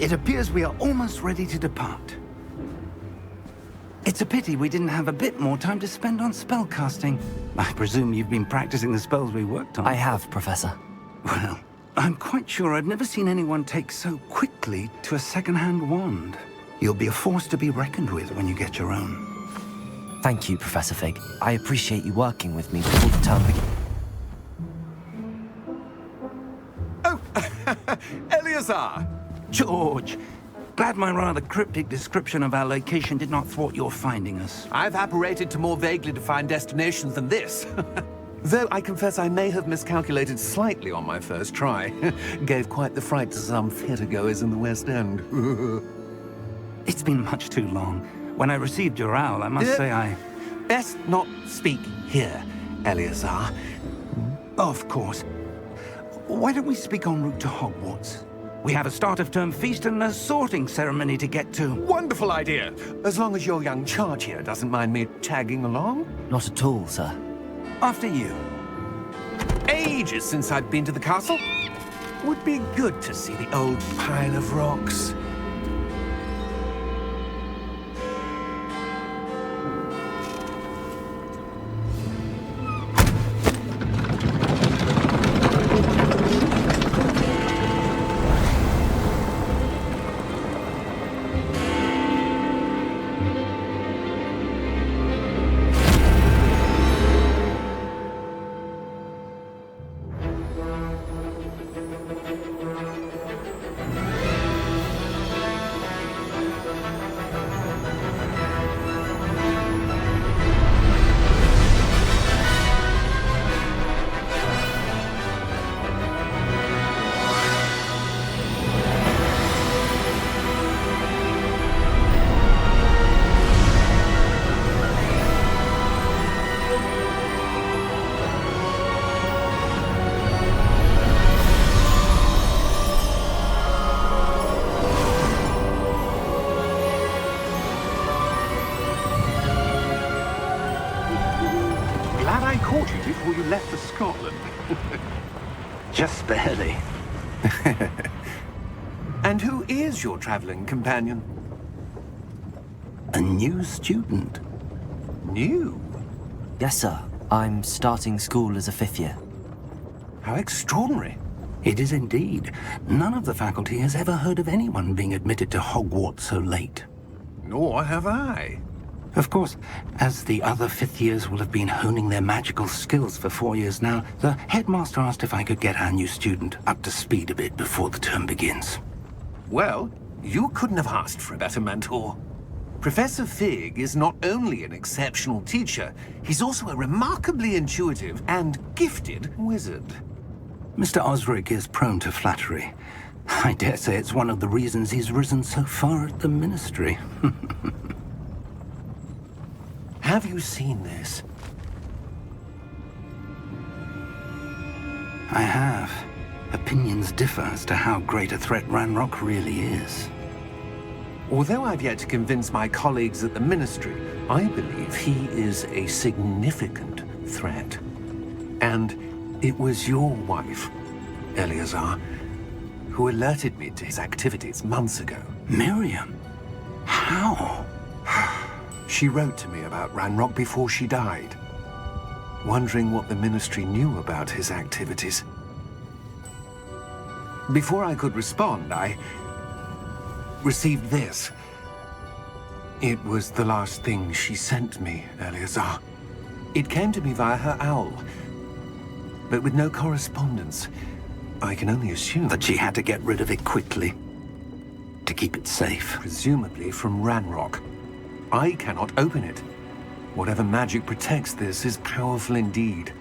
It appears we are almost ready to depart. It's a pity we didn't have a bit more time to spend on spellcasting. I presume you've been practicing the spells we worked on. I have, Professor. Well, I'm quite sure I've never seen anyone take so quickly to a second-hand wand. You'll be a force to be reckoned with when you get your own. Thank you, Professor Fig. I appreciate you working with me before the term begins. Oh, Eleazar! George, glad my rather cryptic description of our location did not thwart your finding us. I've apparated to more vaguely defined destinations than this. Though I confess I may have miscalculated slightly on my first try. Gave quite the fright to some theatre-goers in the West End. It's been much too long. When I received your owl, I must say I... Best not speak here, Eleazar. Of course. Why don't we speak en route to Hogwarts? We have a start-of-term feast and a sorting ceremony to get to. Wonderful idea! As long as your young charge here doesn't mind me tagging along. Not at all, sir. After you. Ages since I've been to the castle. Would be good to see the old pile of rocks. Glad I caught you before you left for Scotland. Just barely. And who is your traveling companion? A new student. New? Yes, sir. I'm starting school as a 5th year. How extraordinary. It is indeed. None of the faculty has ever heard of anyone being admitted to Hogwarts so late. Nor have I. Of course, as the other 5th years will have been honing their magical skills for 4 years now, the headmaster asked if I could get our new student up to speed a bit before the term begins. Well, you couldn't have asked for a better mentor. Professor Fig is not only an exceptional teacher, he's also a remarkably intuitive and gifted wizard. Mr. Osric is prone to flattery. I dare say it's one of the reasons he's risen so far at the Ministry. Have you seen this? I have. Opinions differ as to how great a threat Ranrock really is. Although I've yet to convince my colleagues at the Ministry, I believe he is a significant threat. And it was your wife, Eleazar, who alerted me to his activities months ago. Miriam? How? She wrote to me about Ranrock before she died, wondering what the Ministry knew about his activities. Before I could respond, I received this. It was the last thing she sent me, Eleazar. It came to me via her owl, but with no correspondence. I can only assume That she had to get rid of it quickly, to keep it safe. presumably from Ranrock. I cannot open it. Whatever magic protects this is powerful indeed.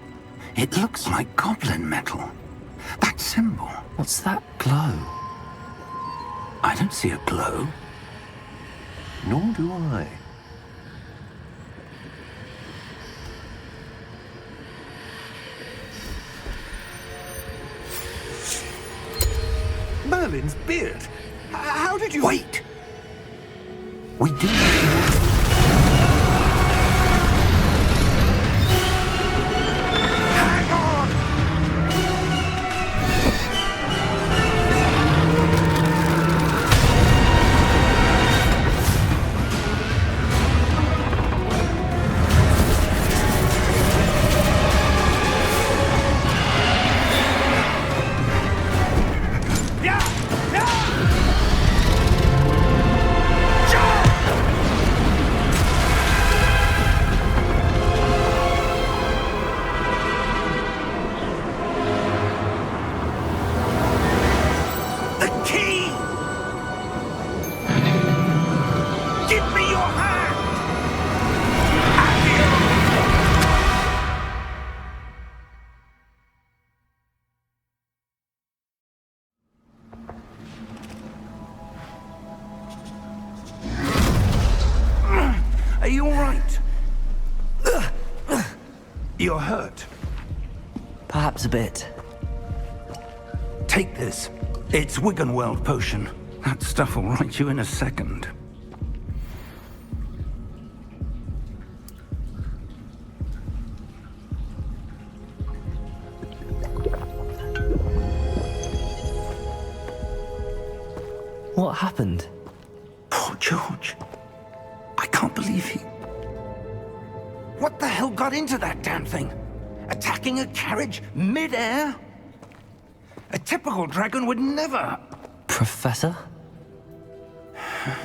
It looks like goblin metal. That symbol. What's that glow? I don't see a glow. Nor do I. Merlin's beard. How did you... Wait! We do... Hang on! You're hurt. Perhaps a bit. Take this. It's Wiggenweld potion. That stuff will right you in a second. What happened? Poor George. I can't believe he... What the hell got into that damn thing? Attacking a carriage mid-air? A typical dragon would never... Professor?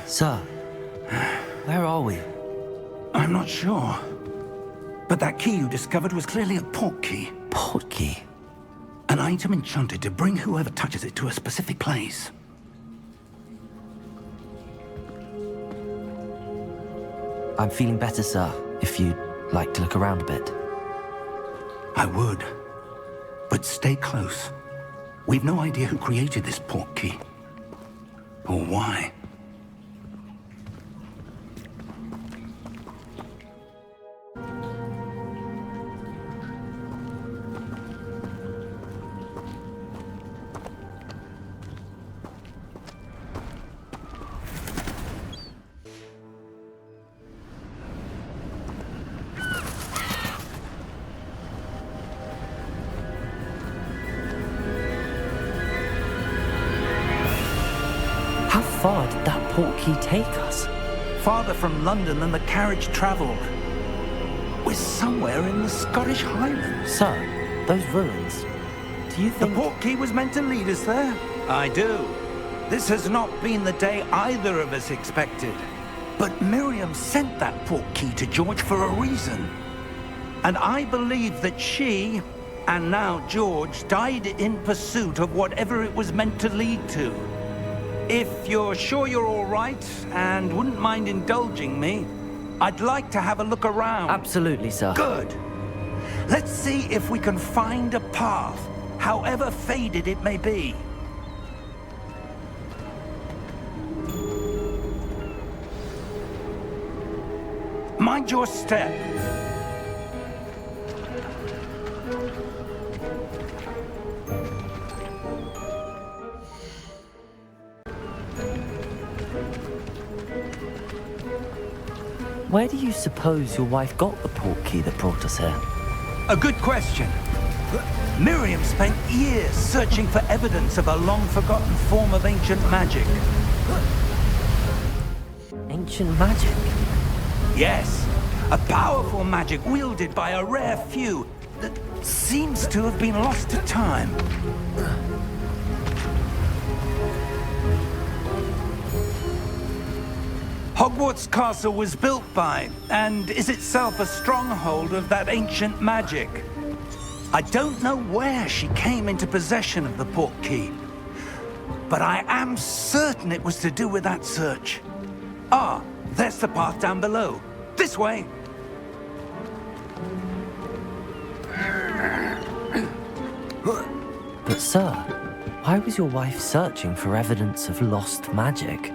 Sir, where are we? I'm not sure. But that key you discovered was clearly a port key. Port key? An item enchanted to bring whoever touches it to a specific place. I'm feeling better, sir, if you'd like to look around a bit. I would. But stay close. We've no idea who created this port key. Or why. How far did that port key take us? Farther from London than the carriage travelled. We're somewhere in the Scottish Highlands. Sir, those ruins. Do you The think... port key was meant to lead us there? I do. This has not been the day either of us expected. But Miriam sent that port key to George for a reason. And I believe that she, and now George, died in pursuit of whatever it was meant to lead to. If you're sure you're all right and wouldn't mind indulging me, I'd like to have a look around. Absolutely, sir. Good. Let's see if we can find a path, however faded it may be. Mind your step. Where do you suppose your wife got the port key that brought us here? A good question. Miriam spent years searching for evidence of a long-forgotten form of ancient magic. Ancient magic? Yes, a powerful magic wielded by a rare few that seems to have been lost to time. Hogwarts Castle was built by, and is itself a stronghold of that ancient magic. I don't know where she came into possession of the port key, but I am certain it was to do with that search. Ah, there's the path down below. This way. But sir, why was your wife searching for evidence of lost magic?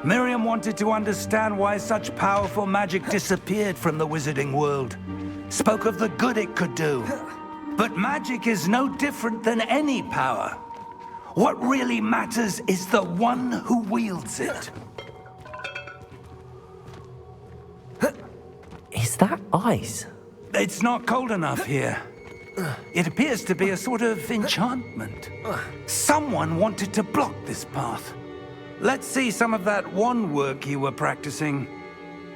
Miriam wanted to understand why such powerful magic disappeared from the wizarding world. Spoke of the good it could do. But magic is no different than any power. What really matters is the one who wields it. Is that ice? It's not cold enough here. It appears to be a sort of enchantment. Someone wanted to block this path. Let's see some of that wand work you were practicing.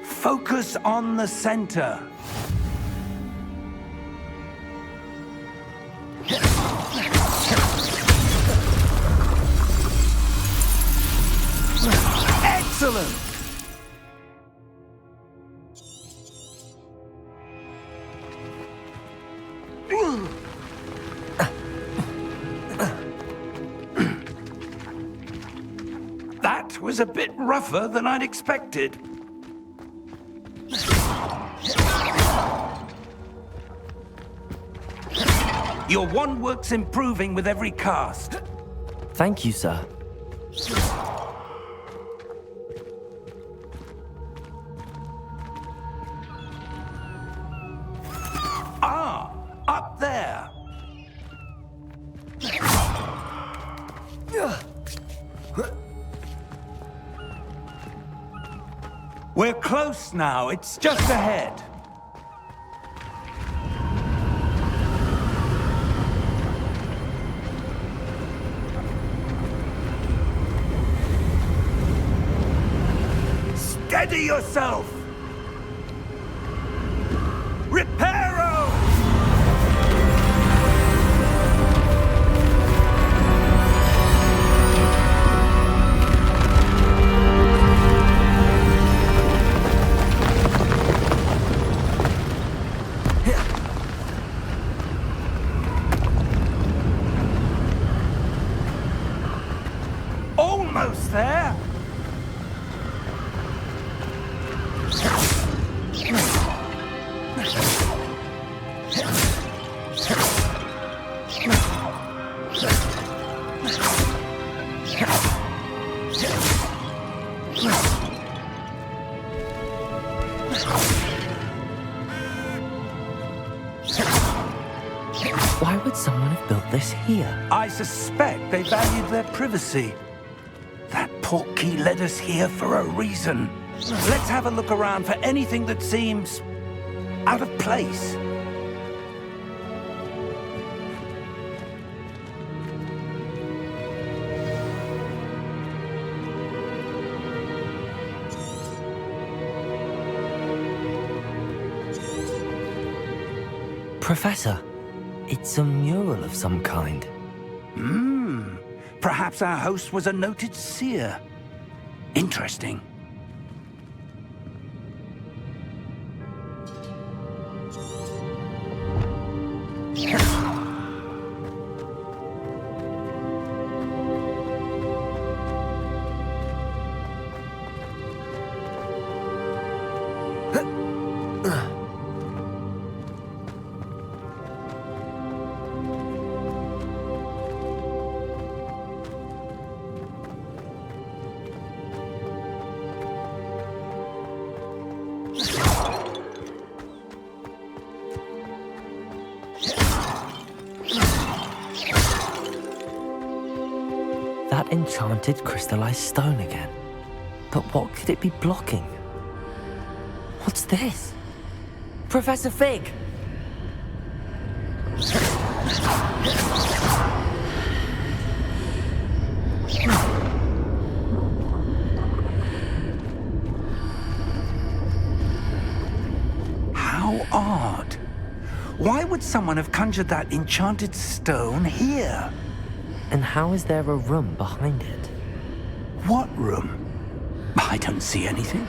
Focus on the center. Excellent! That was a bit rougher than I'd expected. Your wand work's improving with every cast. Thank you, sir. Ah, We're close now. It's just ahead. Steady yourself! Reparo! Almost there! Why would someone have built this here? I suspect they valued their privacy. That portkey led us here for a reason. Let's have a look around for anything that seems out of place. Professor, it's a mural of some kind. Perhaps our host was a noted seer. Interesting. That enchanted crystallized stone again. But what could it be blocking? What's this? Professor Fig! How odd. Why would someone have conjured that enchanted stone here? And how is there a room behind it? What room? I don't see anything.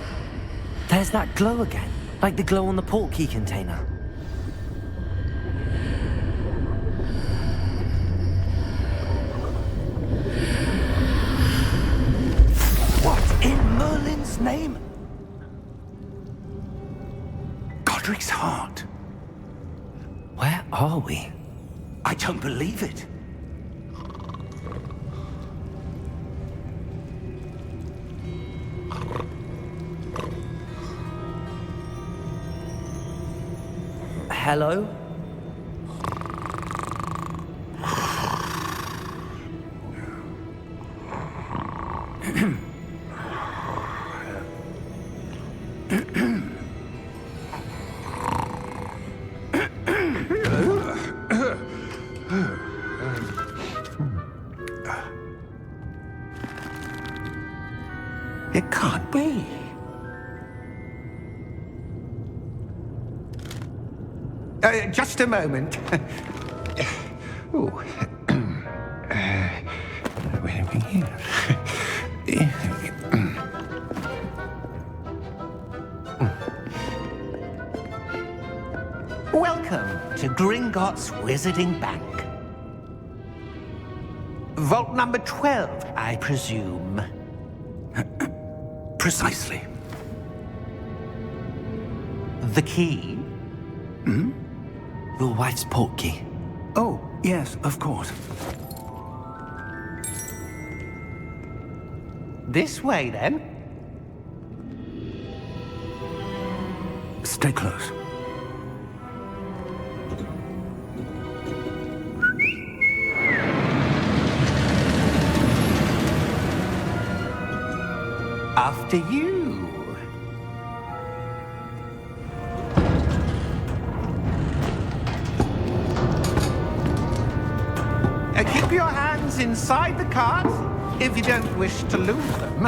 There's that glow again, like the glow on the portkey container. What in Merlin's name? Godric's heart. Where are we? I don't believe it. Hello? It can't be. Just a moment. Oh. Wait a minute. Welcome to Gringotts Wizarding Bank. Vault number 12, I presume. Precisely. The key? Your wife's portkey. Oh, yes, of course. This way, then. Stay close. After you. your hands inside the cart if you don't wish to lose them.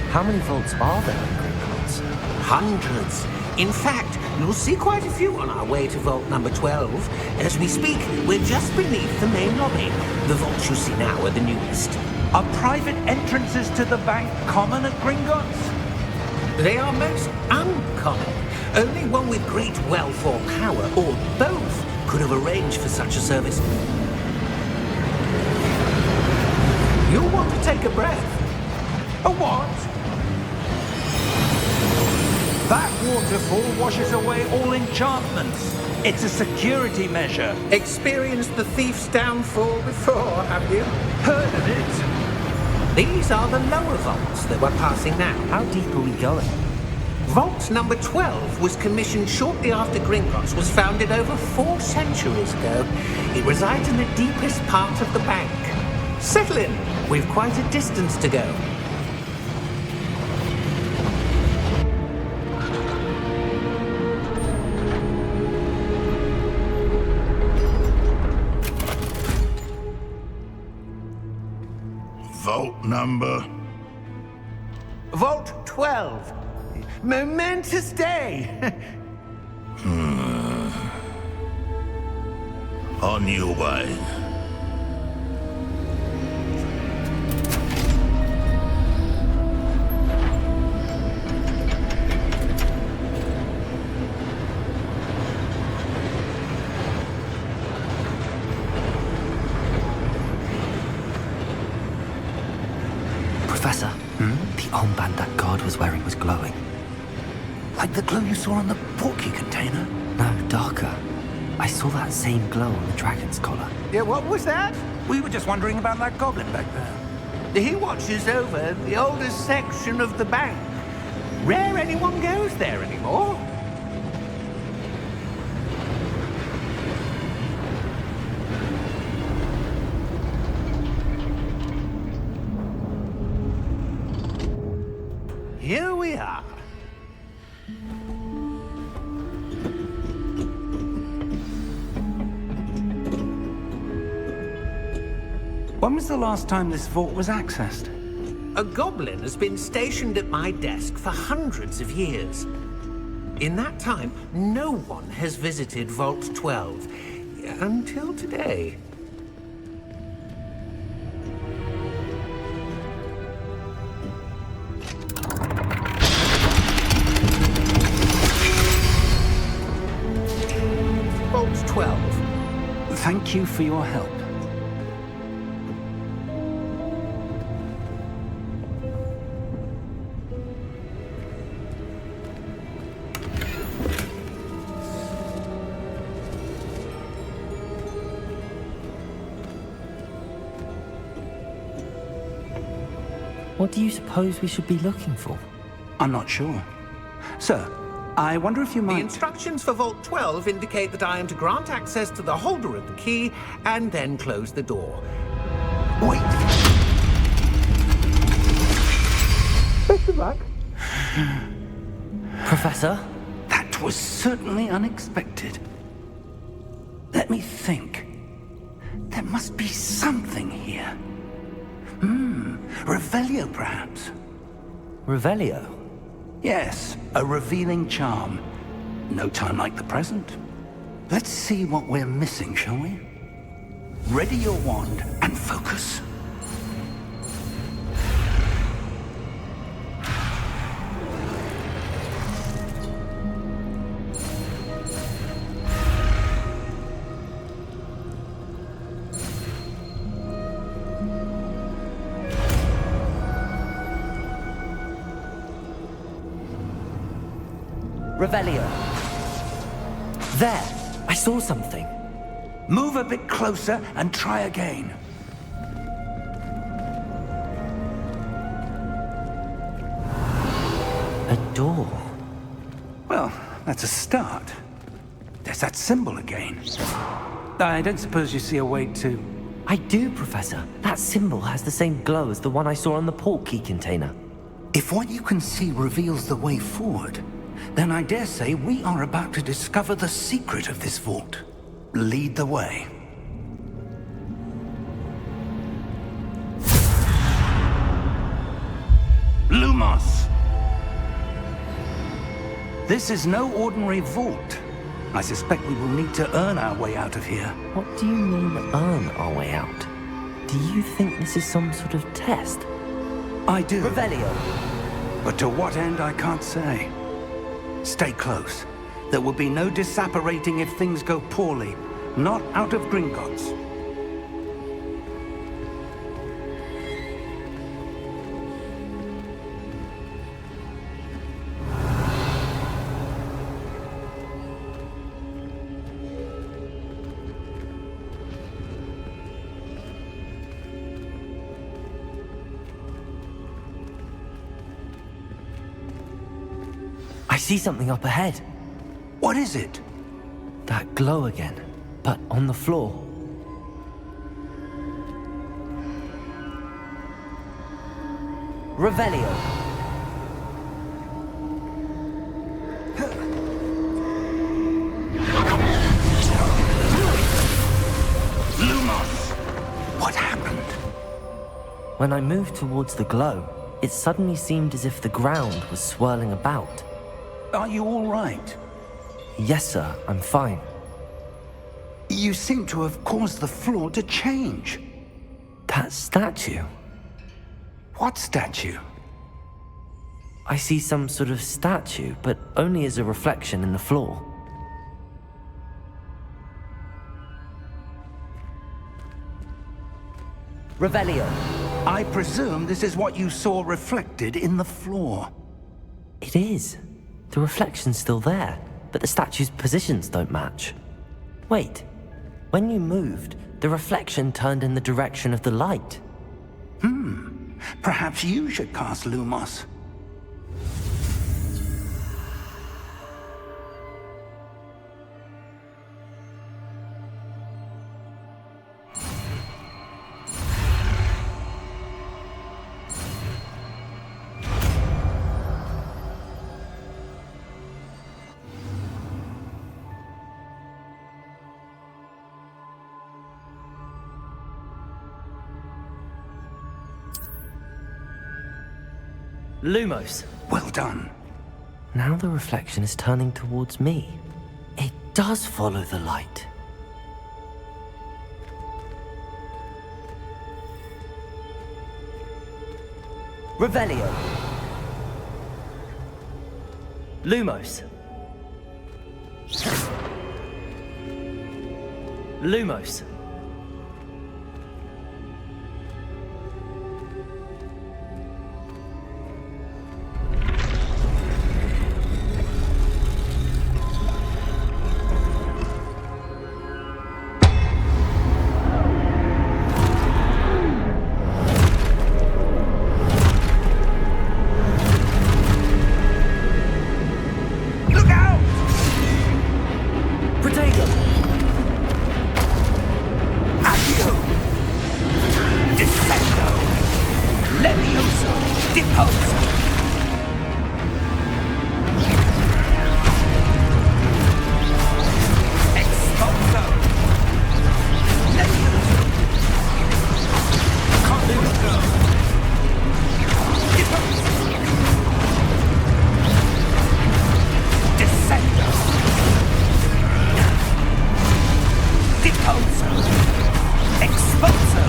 How many vaults are there in Gringotts? Hundreds. In fact, you'll see quite a few on our way to vault number 12. As we speak, we're just beneath the main lobby. The vaults you see now are the newest. Are private entrances to the bank common at Gringotts? They are most uncommon. Only one with great wealth or power, or both, could have arranged for such a service. You'll want to take a breath. A what? That waterfall washes away all enchantments. It's a security measure. Experienced the thief's downfall before, have you? Heard of it? These are the lower vaults that we're passing now. How deep are we going? Vault number 12 was commissioned shortly after Gringotts was founded over 4 centuries ago. It resides in the deepest part of the bank. Settle in. We've quite a distance to go. Vault number? Vault 12. Momentous day. On your way. Professor, the armband that guard was wearing was glowing. Like the glow you saw on the portkey container? No, darker. I saw that same glow on the dragon's collar. Yeah, what was that? We were just wondering about that goblin back there. He watches over the oldest section of the bank. Rare anyone goes there anymore. Here we are. When was the last time this vault was accessed? A goblin has been stationed at my desk for hundreds of years. In that time, no one has visited Vault 12 until today. Vault 12. Thank you for your help. What do you suppose we should be looking for? I'm not sure. Sir, I wonder if you The might... instructions for Vault 12 indicate that I am to grant access to the holder of the key and then close the door. Wait! Best of luck. Professor? That was certainly unexpected. Let me think. There must be something here. Revelio, perhaps? Revelio? Yes, a revealing charm. No time like the present. Let's see what we're missing, shall we? Ready your wand and focus. Revelio. There! I saw something. Move a bit closer and try again. A door. Well, that's a start. There's that symbol again. I don't suppose you see a way to... I do, Professor. That symbol has the same glow as the one I saw on the port key container. If what you can see reveals the way forward, then I dare say we are about to discover the secret of this vault. Lead the way. Lumos! This is no ordinary vault. I suspect we will need to earn our way out of here. What do you mean, earn our way out? Do you think this is some sort of test? I do. Revelio. But to what end, I can't say. Stay close. There will be no disapparating if things go poorly. Not out of Gringotts. I see something up ahead. What is it? That glow again, but on the floor. Revelio. Lumos! What happened? When I moved towards the glow, it suddenly seemed as if the ground was swirling about. Are you all right? Yes, sir, I'm fine. You seem to have caused the floor to change. That statue? What statue? I see some sort of statue, but only as a reflection in the floor. Revelio. I presume this is what you saw reflected in the floor. It is. The reflection's still there, but the statue's positions don't match. Wait, when you moved, the reflection turned in the direction of the light. Perhaps you should cast Lumos. Lumos. Well done. Now the reflection is turning towards me. It does follow the light. Revelio. Lumos. Lumos. Look out! Protego. Accio! Descendo! Levioso! Deposo! Exposo! Levioso! Conducto! Deposo! Descendo! Deposo! Exposo!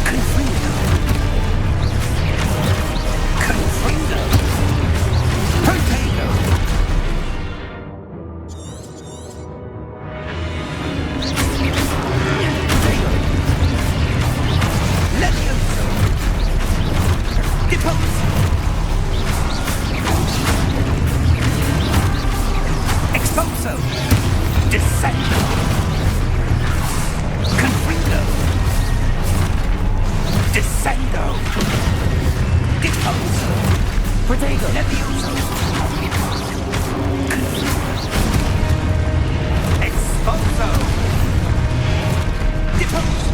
Confrido! Confrido! Protego! Levioso! Deposo! Exposo! Descendo! Confrido! Descendo! Deposo! Protego. Levioso! Exposo! toes!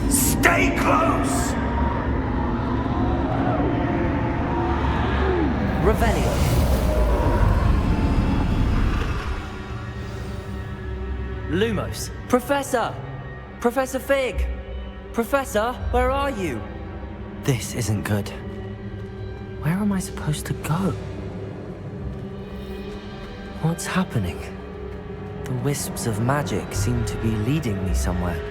Stay close! Revelio. Lumos. Professor! Professor Fig! Professor, where are you? This isn't good. Where am I supposed to go? What's happening? The wisps of magic seem to be leading me somewhere.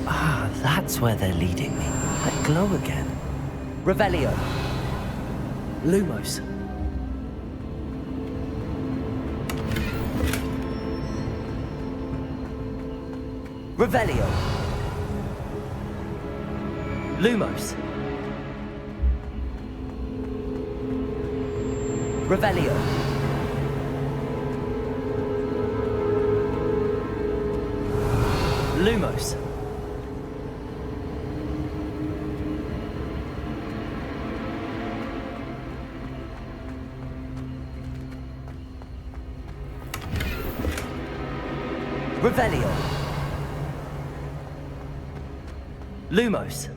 Ah, that's where they're leading me. That glow again. Revelio. Lumos. Revelio. Lumos. Revelio. Lumos. Revelio. Lumos.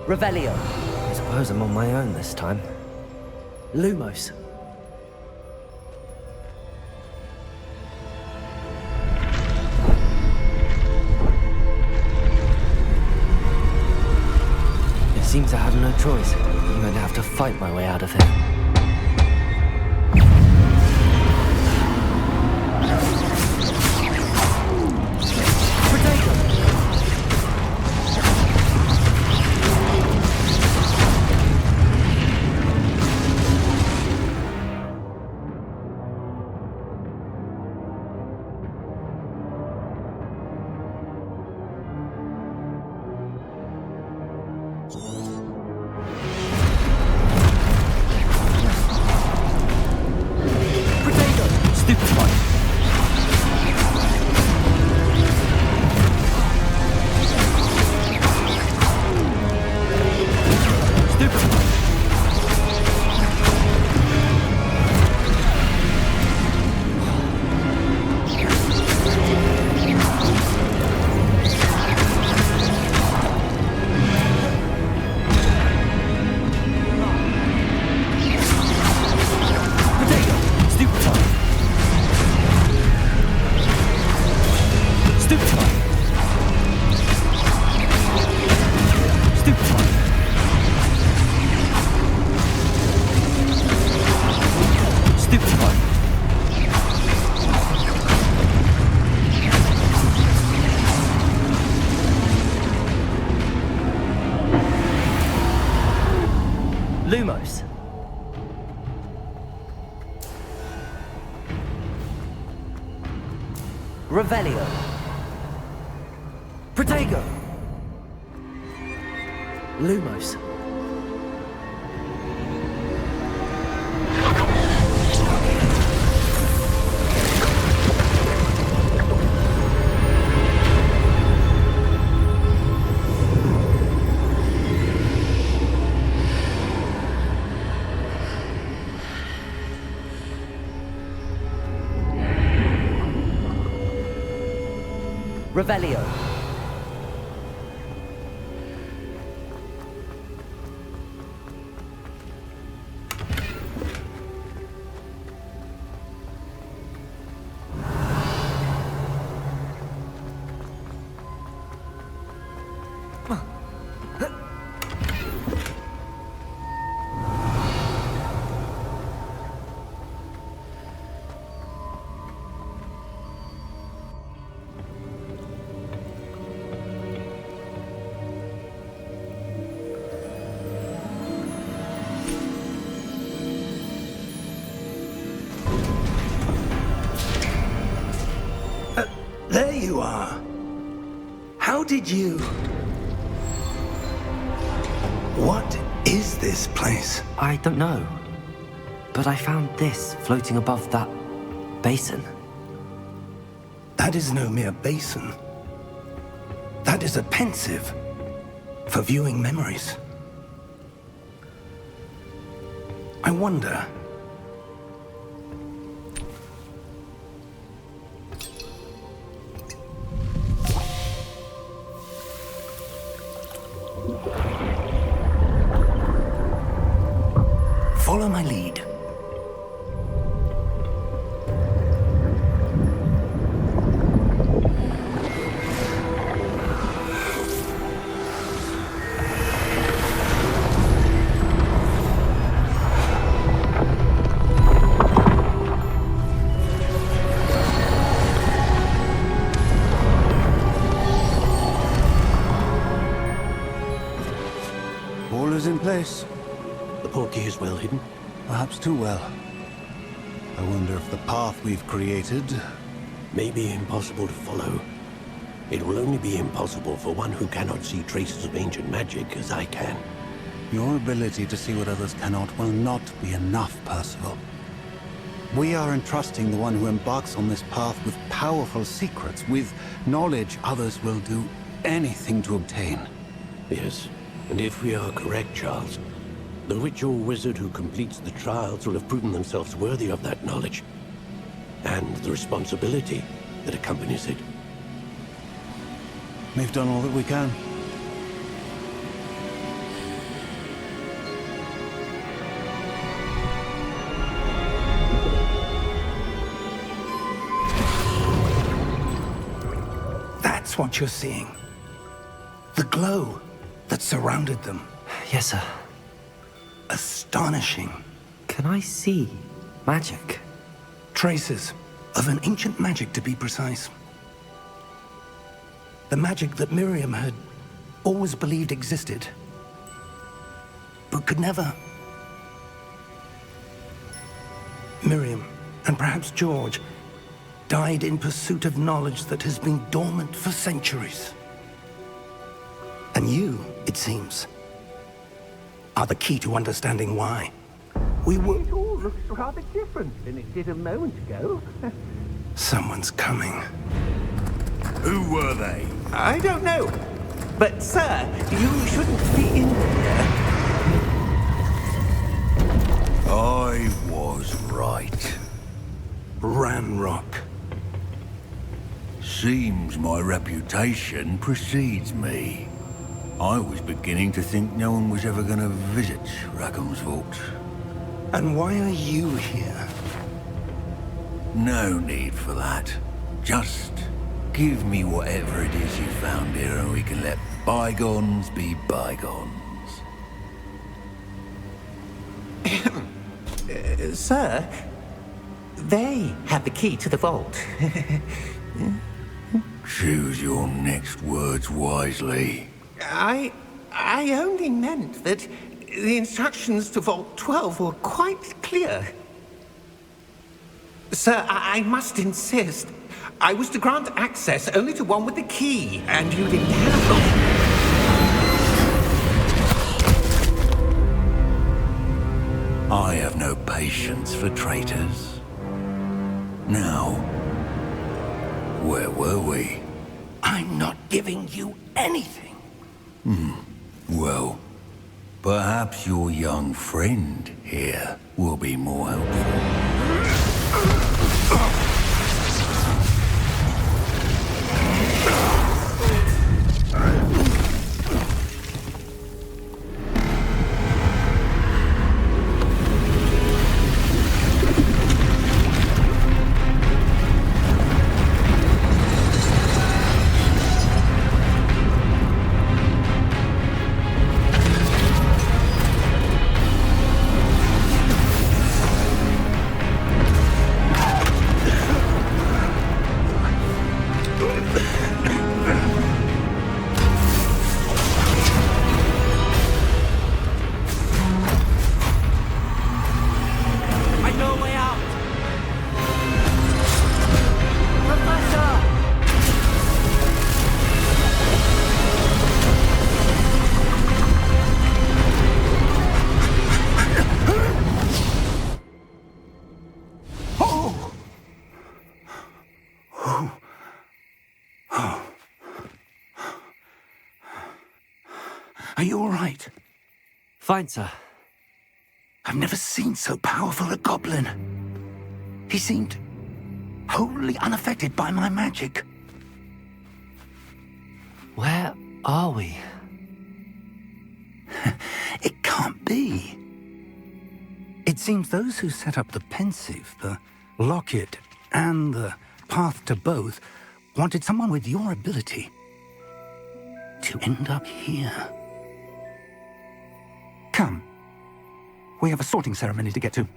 Revelio. I suppose I'm on my own this time. Lumos. It seems I have no choice. I'm going to have to fight my way out of here. Lumos. Revelio. Protego. Lumos. Revelio. There you are. How did you... What is this place? I don't know. But I found this floating above that basin. That is no mere basin. That is a pensive for viewing memories. I wonder... Follow my lead. All is in place. The portkey is well hidden. Perhaps too well. I wonder if the path we've created... May be impossible to follow. It will only be impossible for one who cannot see traces of ancient magic as I can. Your ability to see what others cannot will not be enough, Percival. We are entrusting the one who embarks on this path with powerful secrets, with knowledge others will do anything to obtain. Yes, and if we are correct, Charles, the witch or wizard who completes the trials will have proven themselves worthy of that knowledge, and the responsibility that accompanies it. We've done all that we can. That's what you're seeing. The glow that surrounded them. Yes, sir. Astonishing. Can I see magic? Traces of an ancient magic, to be precise. The magic that Miriam had always believed existed, but could never. Miriam, and perhaps George, died in pursuit of knowledge that has been dormant for centuries. And you, it seems, are the key to understanding why. We were... It all looks rather different than it did a moment ago. Someone's coming. Who were they? I don't know. But, sir, you shouldn't be in here. I was right. Ramrock. Seems my reputation precedes me. I was beginning to think no one was ever going to visit Rackham's vault. And why are you here? No need for that. Just give me whatever it is you found here and we can let bygones be bygones. Sir, they have the key to the vault. Choose your next words wisely. I only meant that the instructions to Vault 12 were quite clear. Sir, I must insist. I was to grant access only to one with the key, and you didn't have them. I have no patience for traitors. Now, where were we? I'm not giving you anything. Well, perhaps your young friend here will be more helpful. Are you all right? Fine, sir. I've never seen so powerful a goblin. He seemed wholly unaffected by my magic. Where are we? It can't be. It seems those who set up the pensive, the locket, and the path to both wanted someone with your ability to end up here. Come. We have a sorting ceremony to get to.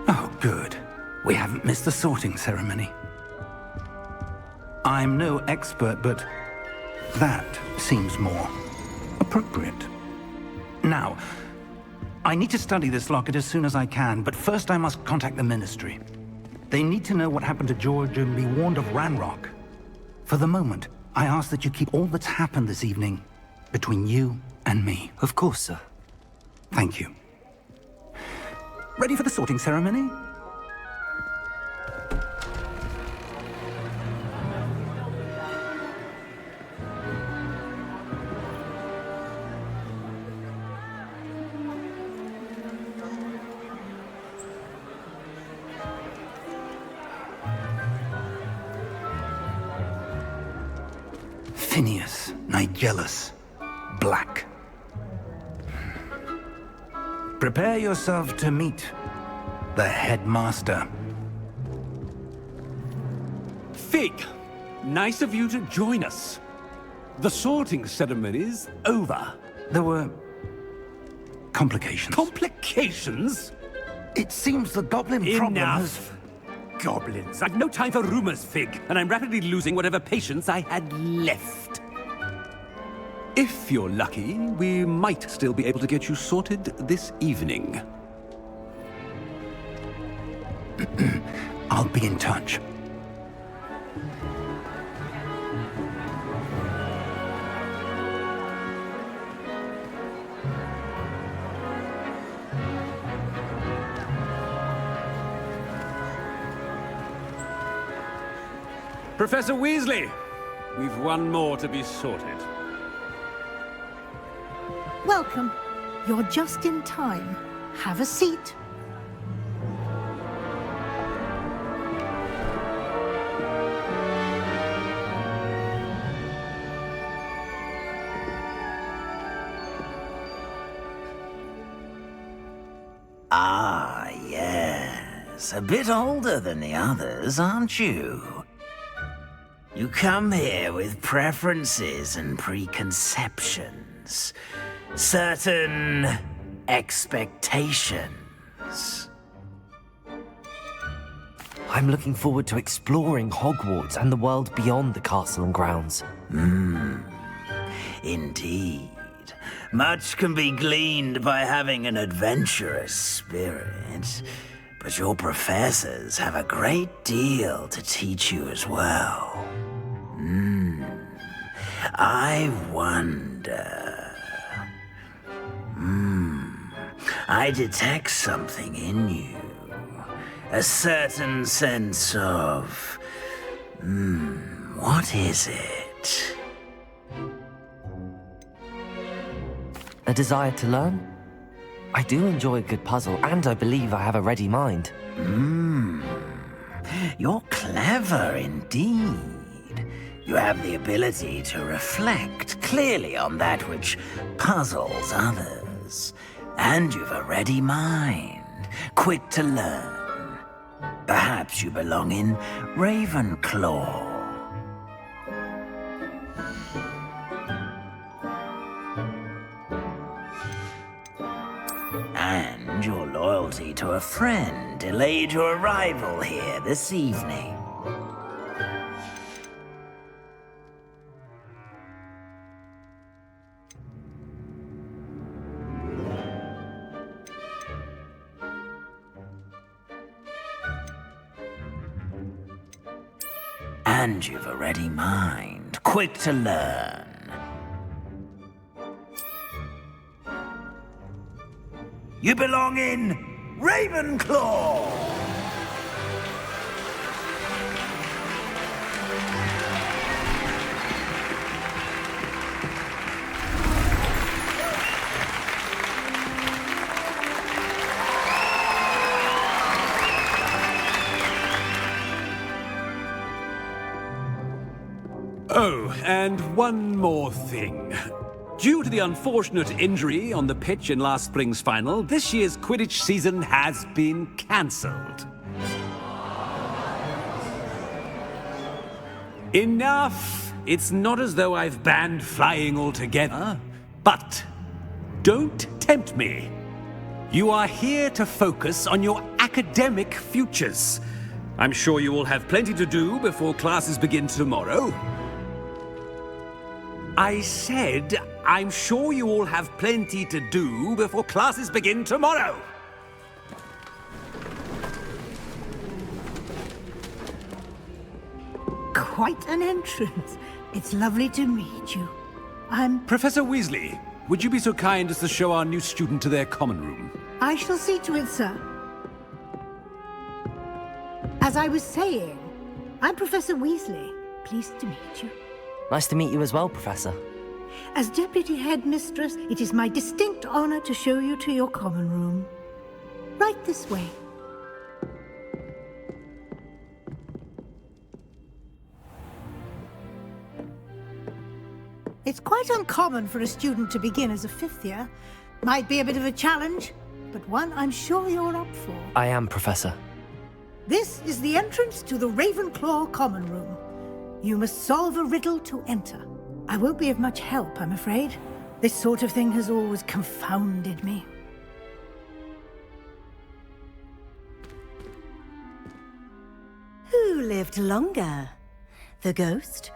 Oh, good. We haven't missed the sorting ceremony. I'm no expert, but that seems more appropriate. Now, I need to study this locket as soon as I can, but first I must contact the Ministry. They need to know what happened to George and be warned of Ranrock. For the moment, I ask that you keep all that's happened this evening between you and me. Of course, sir. Thank you. Ready for the sorting ceremony? Phineas, Nigellus, Black. Prepare yourself to meet the headmaster. Fig, nice of you to join us. The sorting ceremony's over. There were complications. Complications? It seems the goblin problem has... Enough. Goblins. I've no time for rumors, Fig, and I'm rapidly losing whatever patience I had left. If you're lucky, we might still be able to get you sorted this evening. I'll be in touch. Professor Weasley, we've one more to be sorted. Welcome. You're just in time. Have a seat. Ah, yes. A bit older than the others, aren't you? You come here with preferences and preconceptions. Certain expectations. I'm looking forward to exploring Hogwarts and the world beyond the castle and grounds. Indeed. Much can be gleaned by having an adventurous spirit, but your professors have a great deal to teach you as well. I wonder... I detect something in you. A certain sense of... what is it? A desire to learn? I do enjoy a good puzzle, and I believe I have a ready mind. You're clever indeed. You have the ability to reflect clearly on that which puzzles others. And you've a ready mind, quick to learn. Perhaps you belong in Ravenclaw. And your loyalty to a friend delayed your arrival here this evening. And you've a ready mind, quick to learn. You belong in Ravenclaw! Oh, and one more thing. Due to the unfortunate injury on the pitch in last spring's final, this year's Quidditch season has been cancelled. Enough! It's not as though I've banned flying altogether, but don't tempt me. You are here to focus on your academic futures. I'm sure you will have plenty to do before classes begin tomorrow. I said, I'm sure you all have plenty to do before classes begin tomorrow. Quite an entrance. It's lovely to meet you. Professor Weasley, would you be so kind as to show our new student to their common room? I shall see to it, sir. As I was saying, I'm Professor Weasley. Pleased to meet you. Nice to meet you as well, Professor. As Deputy Headmistress, it is my distinct honor to show you to your common room. Right this way. It's quite uncommon for a student to begin as a fifth year. Might be a bit of a challenge, but one I'm sure you're up for. I am, Professor. This is the entrance to the Ravenclaw common room. You must solve a riddle to enter. I won't be of much help, I'm afraid. This sort of thing has always confounded me. Who lived longer? The ghost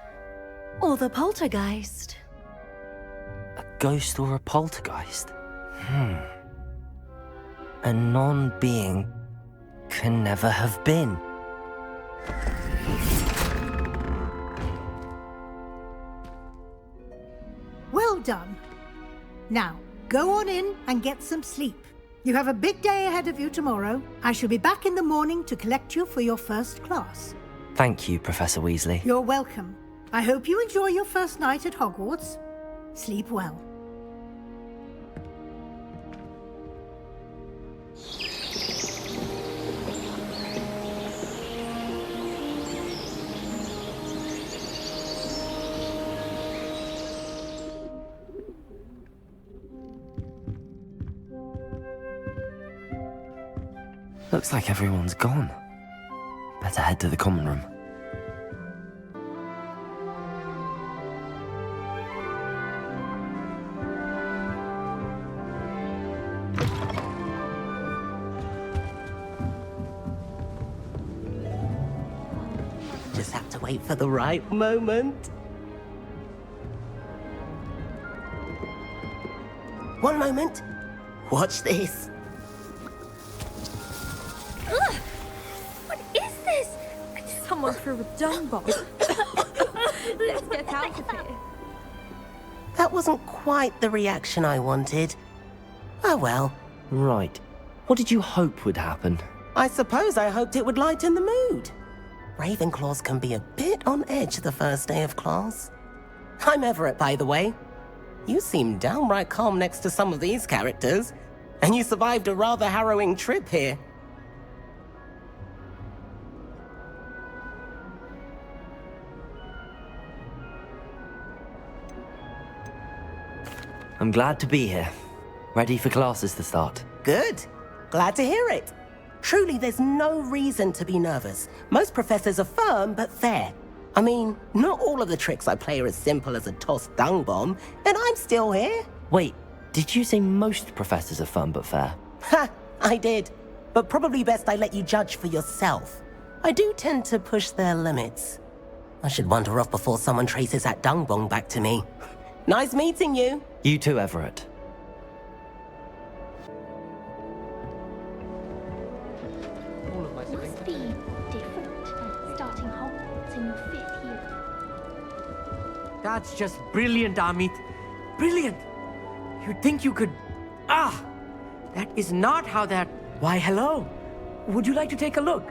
or the poltergeist? A ghost or a poltergeist? A non-being can never have been. Well done. Now, go on in and get some sleep. You have a big day ahead of you tomorrow. I shall be back in the morning to collect you for your first class. Thank you, Professor Weasley. You're welcome. I hope you enjoy your first night at Hogwarts. Sleep well. Looks like everyone's gone. Better head to the common room. Just have to wait for the right moment. One moment. Watch this. What is this? Someone threw a dung bomb. Let's get out of here. That wasn't quite the reaction I wanted. Oh well. Right. What did you hope would happen? I suppose I hoped it would lighten the mood. Ravenclaws can be a bit on edge the first day of class. I'm Everett, by the way. You seem downright calm next to some of these characters. And you survived a rather harrowing trip here. I'm glad to be here. Ready for classes to start. Good. Glad to hear it. Truly, there's no reason to be nervous. Most professors are firm, but fair. I mean, not all of the tricks I play are as simple as a tossed dung bomb, and I'm still here. Wait, did you say most professors are fun but fair? Ha! I did. But probably best I let you judge for yourself. I do tend to push their limits. I should wander off before someone traces that dung bomb back to me. Nice meeting you. You too, Everett. Must be different, starting Hogwarts in your 5th year. That's just brilliant, Amit. Brilliant! You'd think you could... That is not how that... Why, hello. Would you like to take a look?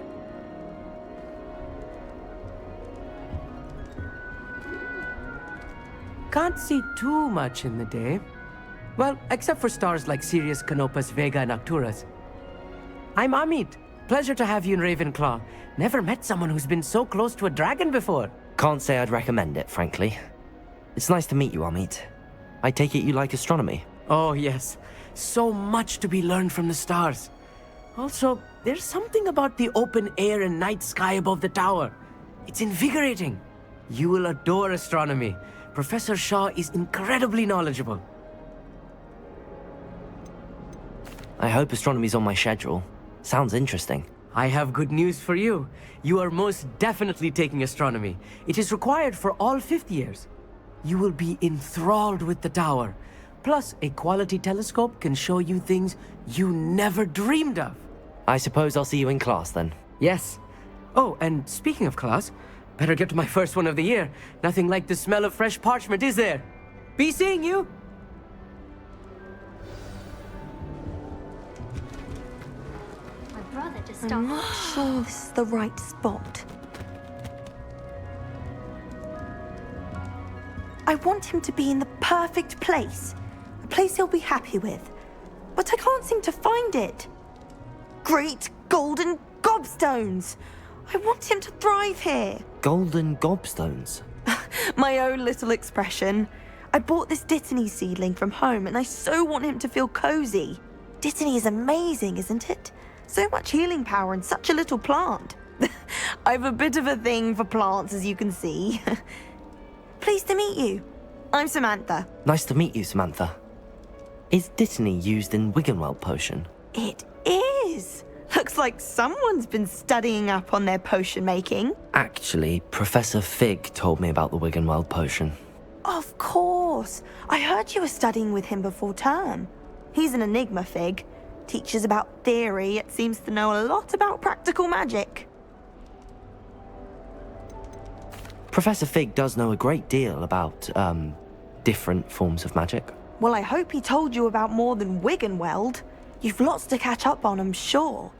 Can't see too much in the day. Well, except for stars like Sirius, Canopus, Vega, and Arcturus. I'm Amit. Pleasure to have you in Ravenclaw. Never met someone who's been so close to a dragon before. Can't say I'd recommend it, frankly. It's nice to meet you, Amit. I take it you like astronomy? Oh, yes. So much to be learned from the stars. Also, there's something about the open air and night sky above the tower. It's invigorating. You will adore astronomy. Professor Shaw is incredibly knowledgeable. I hope astronomy's on my schedule. Sounds interesting. I have good news for you. You are most definitely taking astronomy. It is required for all 5th years. You will be enthralled with the tower. Plus, a quality telescope can show you things you never dreamed of. I suppose I'll see you in class then. Yes. Oh, and speaking of class, better get to my first one of the year. Nothing like the smell of fresh parchment, is there? Be seeing you! My brother just started. I'm not sure this is the right spot. I want him to be in the perfect place. A place he'll be happy with. But I can't seem to find it. Great golden gobstones! I want him to thrive here. Golden gobstones? My own little expression. I bought this Dittany seedling from home and I so want him to feel cozy. Dittany is amazing, isn't it? So much healing power in such a little plant. I've a bit of a thing for plants, as you can see. Pleased to meet you. I'm Samantha. Nice to meet you, Samantha. Is Dittany used in Wiggenweld potion? It is. Looks like someone's been studying up on their potion making. Actually, Professor Fig told me about the Wiggenweld potion. Of course. I heard you were studying with him before term. He's an enigma, Fig. Teaches about theory, yet seems to know a lot about practical magic. Professor Fig does know a great deal about, different forms of magic. Well, I hope he told you about more than Wiggenweld. You've lots to catch up on, I'm sure.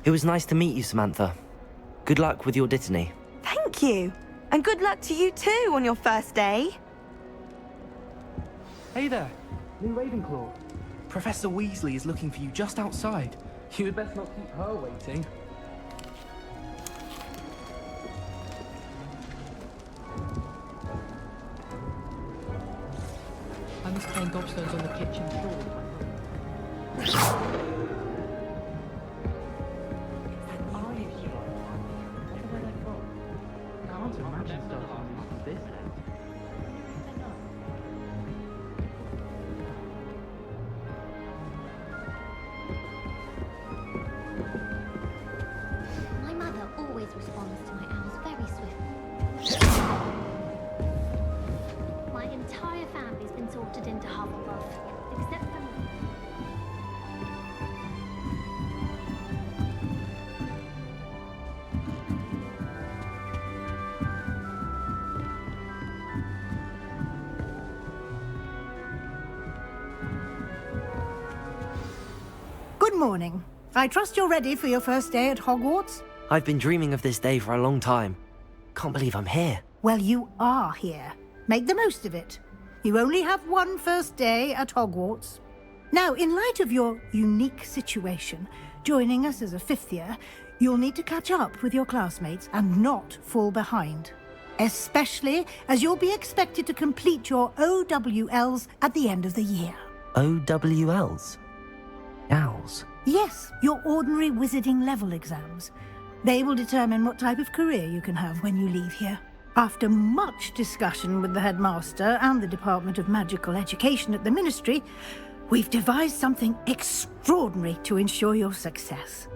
It was nice to meet you, Samantha. Good luck with your Dittany. Thank you. And good luck to you too on your first day. Hey there, new Ravenclaw. Professor Weasley is looking for you just outside. You'd best not keep her waiting. I miss playing gobstones on the kitchen floor. My mother always responds to my owls very swiftly. My entire family's been sorted into Hufflepuff, except for me. Good morning. I trust you're ready for your first day at Hogwarts? I've been dreaming of this day for a long time. Can't believe I'm here. Well, you are here. Make the most of it. You only have one first day at Hogwarts. Now, in light of your unique situation, joining us as a fifth year, you'll need to catch up with your classmates and not fall behind. Especially as you'll be expected to complete your OWLs at the end of the year. OWLs? Owls? Yes, your ordinary wizarding level exams. They will determine what type of career you can have when you leave here. After much discussion with the headmaster and the Department of Magical Education at the Ministry, we've devised something extraordinary to ensure your success.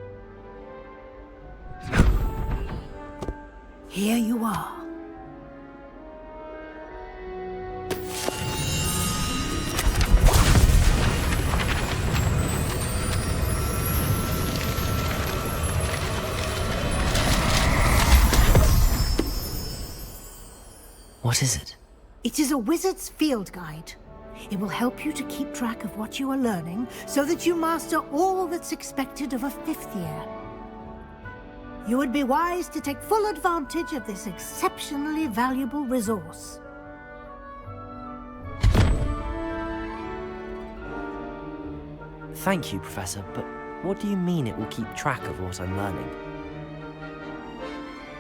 Here you are. What is it? It is a wizard's field guide. It will help you to keep track of what you are learning so that you master all that's expected of a fifth year. You would be wise to take full advantage of this exceptionally valuable resource. Thank you, Professor, but what do you mean it will keep track of what I'm learning?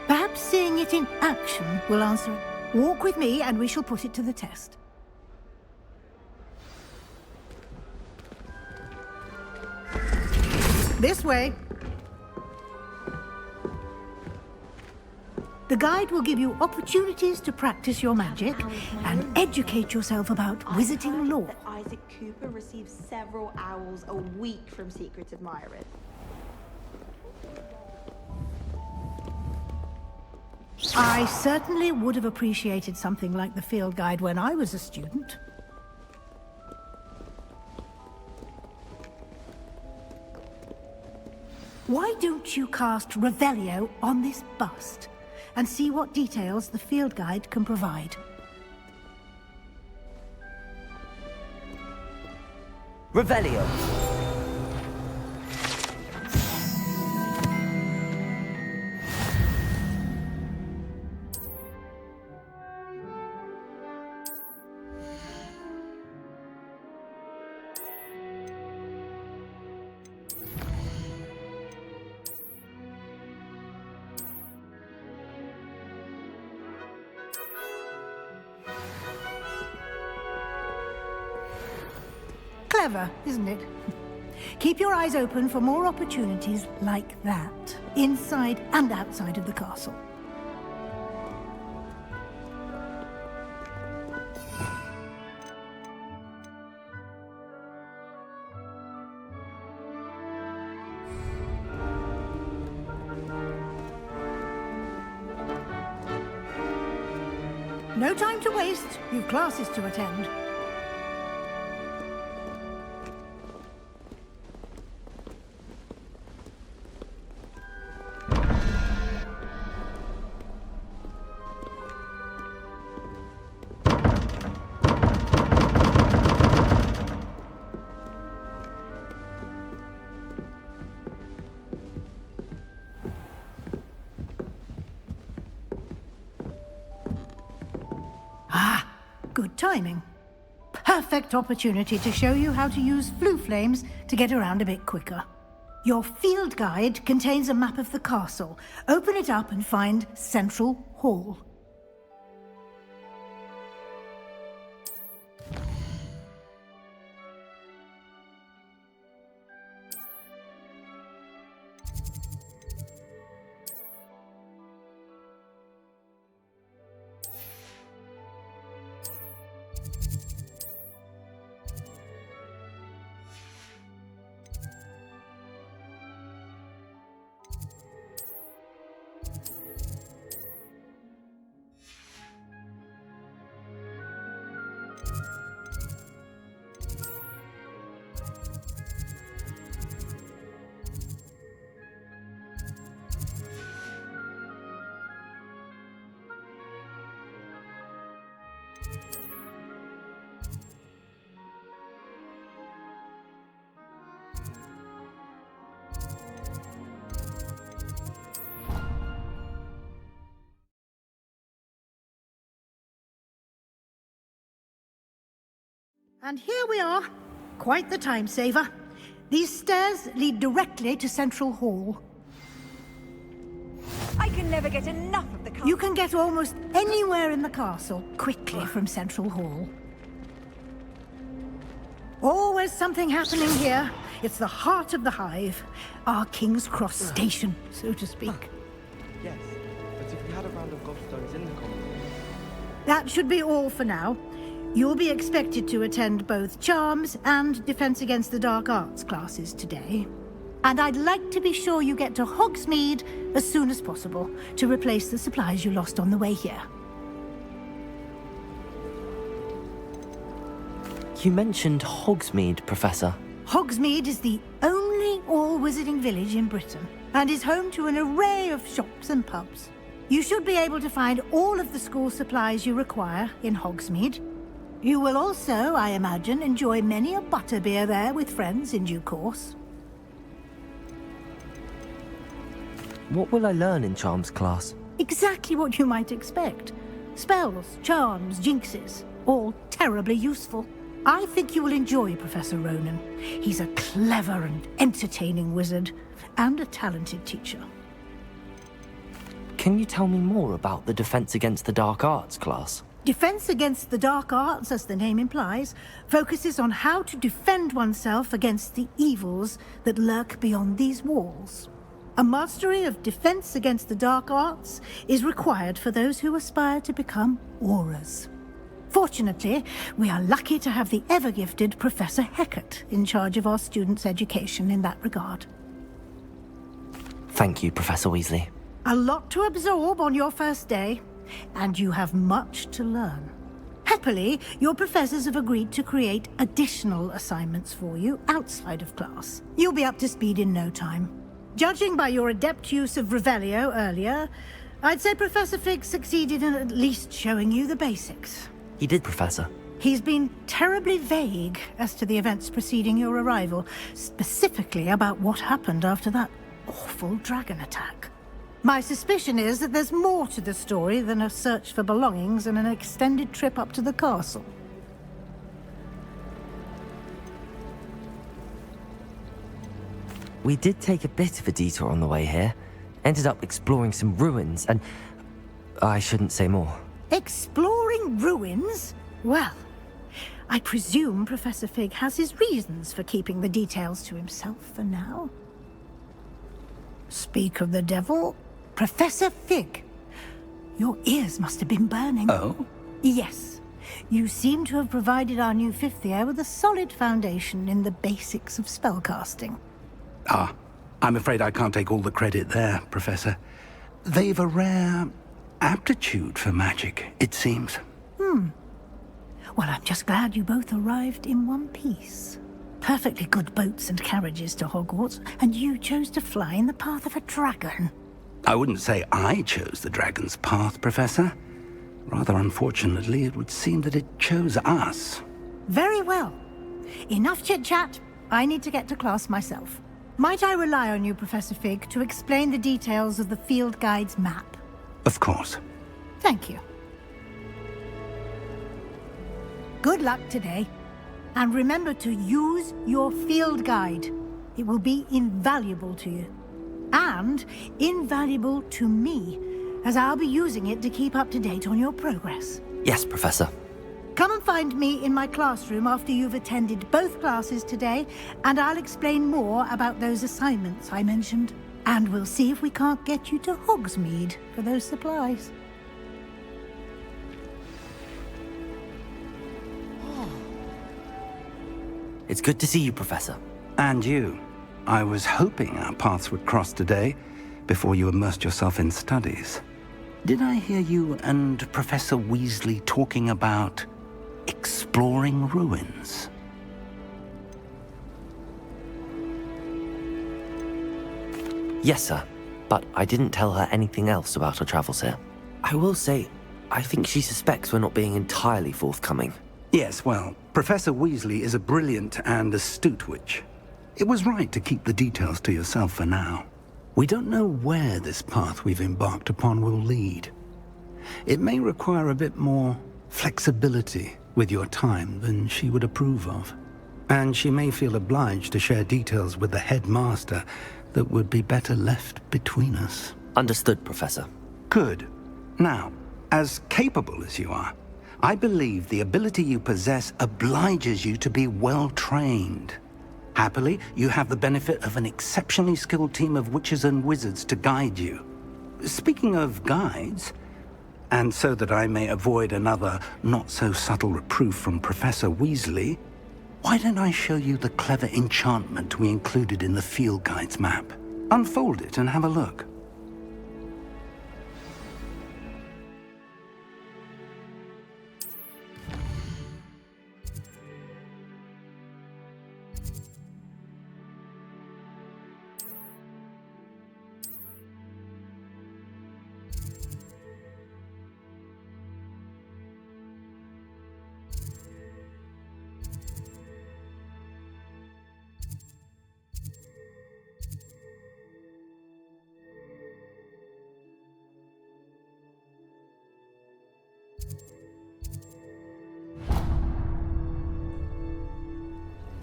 Perhaps seeing it in action will answer it. Walk with me and we shall put it to the test. This way. The guide will give you opportunities to practice your magic and educate yourself about wizarding lore. That Isaac Cooper receives several owls a week from secret admirers. I certainly would have appreciated something like the field guide when I was a student. Why don't you cast Revelio on this bust and see what details the field guide can provide? Revelio! Clever, isn't it? Keep your eyes open for more opportunities like that, inside and outside of the castle. No time to waste. You've classes to attend. Good timing. Perfect opportunity to show you how to use flue flames to get around a bit quicker. Your field guide contains a map of the castle. Open it up and find Central Hall. And here we are. Quite the time saver. These stairs lead directly to Central Hall. I can never get enough of the castle. You can get almost anywhere in the castle quickly from Central Hall. Always something happening here. It's the heart of the hive. Our King's Cross station, so to speak. Yes, but if we had a round of gobstones in the common room... That should be all for now. You'll be expected to attend both Charms and Defense Against the Dark Arts classes today. And I'd like to be sure you get to Hogsmeade as soon as possible to replace the supplies you lost on the way here. You mentioned Hogsmeade, Professor. Hogsmeade is the only all-wizarding village in Britain and is home to an array of shops and pubs. You should be able to find all of the school supplies you require in Hogsmeade. You will also, I imagine, enjoy many a butterbeer there with friends in due course. What will I learn in Charms class? Exactly what you might expect. Spells, charms, jinxes, all terribly useful. I think you will enjoy Professor Ronan. He's a clever and entertaining wizard, and a talented teacher. Can you tell me more about the Defense Against the Dark Arts class? Defense Against the Dark Arts, as the name implies, focuses on how to defend oneself against the evils that lurk beyond these walls. A mastery of Defense Against the Dark Arts is required for those who aspire to become Aurors. Fortunately, we are lucky to have the ever-gifted Professor Hecat in charge of our students' education in that regard. Thank you, Professor Weasley. A lot to absorb on your first day, and you have much to learn. Happily, your professors have agreed to create additional assignments for you outside of class. You'll be up to speed in no time. Judging by your adept use of Revelio earlier, I'd say Professor Fig succeeded in at least showing you the basics. He did, Professor. He's been terribly vague as to the events preceding your arrival, specifically about what happened after that awful dragon attack. My suspicion is that there's more to the story than a search for belongings and an extended trip up to the castle. We did take a bit of a detour on the way here. Ended up exploring some ruins and... I shouldn't say more. Exploring ruins? Well, I presume Professor Fig has his reasons for keeping the details to himself for now. Speak of the devil, Professor Fig. Your ears must have been burning. Oh? Yes. You seem to have provided our new fifth year with a solid foundation in the basics of spellcasting. Ah, I'm afraid I can't take all the credit there, Professor. They've a rare aptitude for magic, it seems. Well, I'm just glad you both arrived in one piece. Perfectly good boats and carriages to Hogwarts, and you chose to fly in the path of a dragon. I wouldn't say I chose the dragon's path, Professor. Rather unfortunately, it would seem that it chose us. Very well. Enough chit-chat. I need to get to class myself. Might I rely on you, Professor Fig, to explain the details of the field guide's map? Of course. Thank you. Good luck today. And remember to use your field guide. It will be invaluable to you. And invaluable to me, as I'll be using it to keep up to date on your progress. Yes, Professor. Come and find me in my classroom after you've attended both classes today, and I'll explain more about those assignments I mentioned. And we'll see if we can't get you to Hogsmeade for those supplies. It's good to see you, Professor. And you. I was hoping our paths would cross today, before you immersed yourself in studies. Did I hear you and Professor Weasley talking about exploring ruins? Yes, sir. But I didn't tell her anything else about our travels here. I will say, I think she suspects we're not being entirely forthcoming. Yes, well, Professor Weasley is a brilliant and astute witch. It was right to keep the details to yourself for now. We don't know where this path we've embarked upon will lead. It may require a bit more flexibility with your time than she would approve of. And she may feel obliged to share details with the headmaster that would be better left between us. Understood, Professor. Good. Now, as capable as you are, I believe the ability you possess obliges you to be well trained. Happily, you have the benefit of an exceptionally skilled team of witches and wizards to guide you. Speaking of guides, and so that I may avoid another not-so-subtle reproof from Professor Weasley, why don't I show you the clever enchantment we included in the field guide's map? Unfold it and have a look.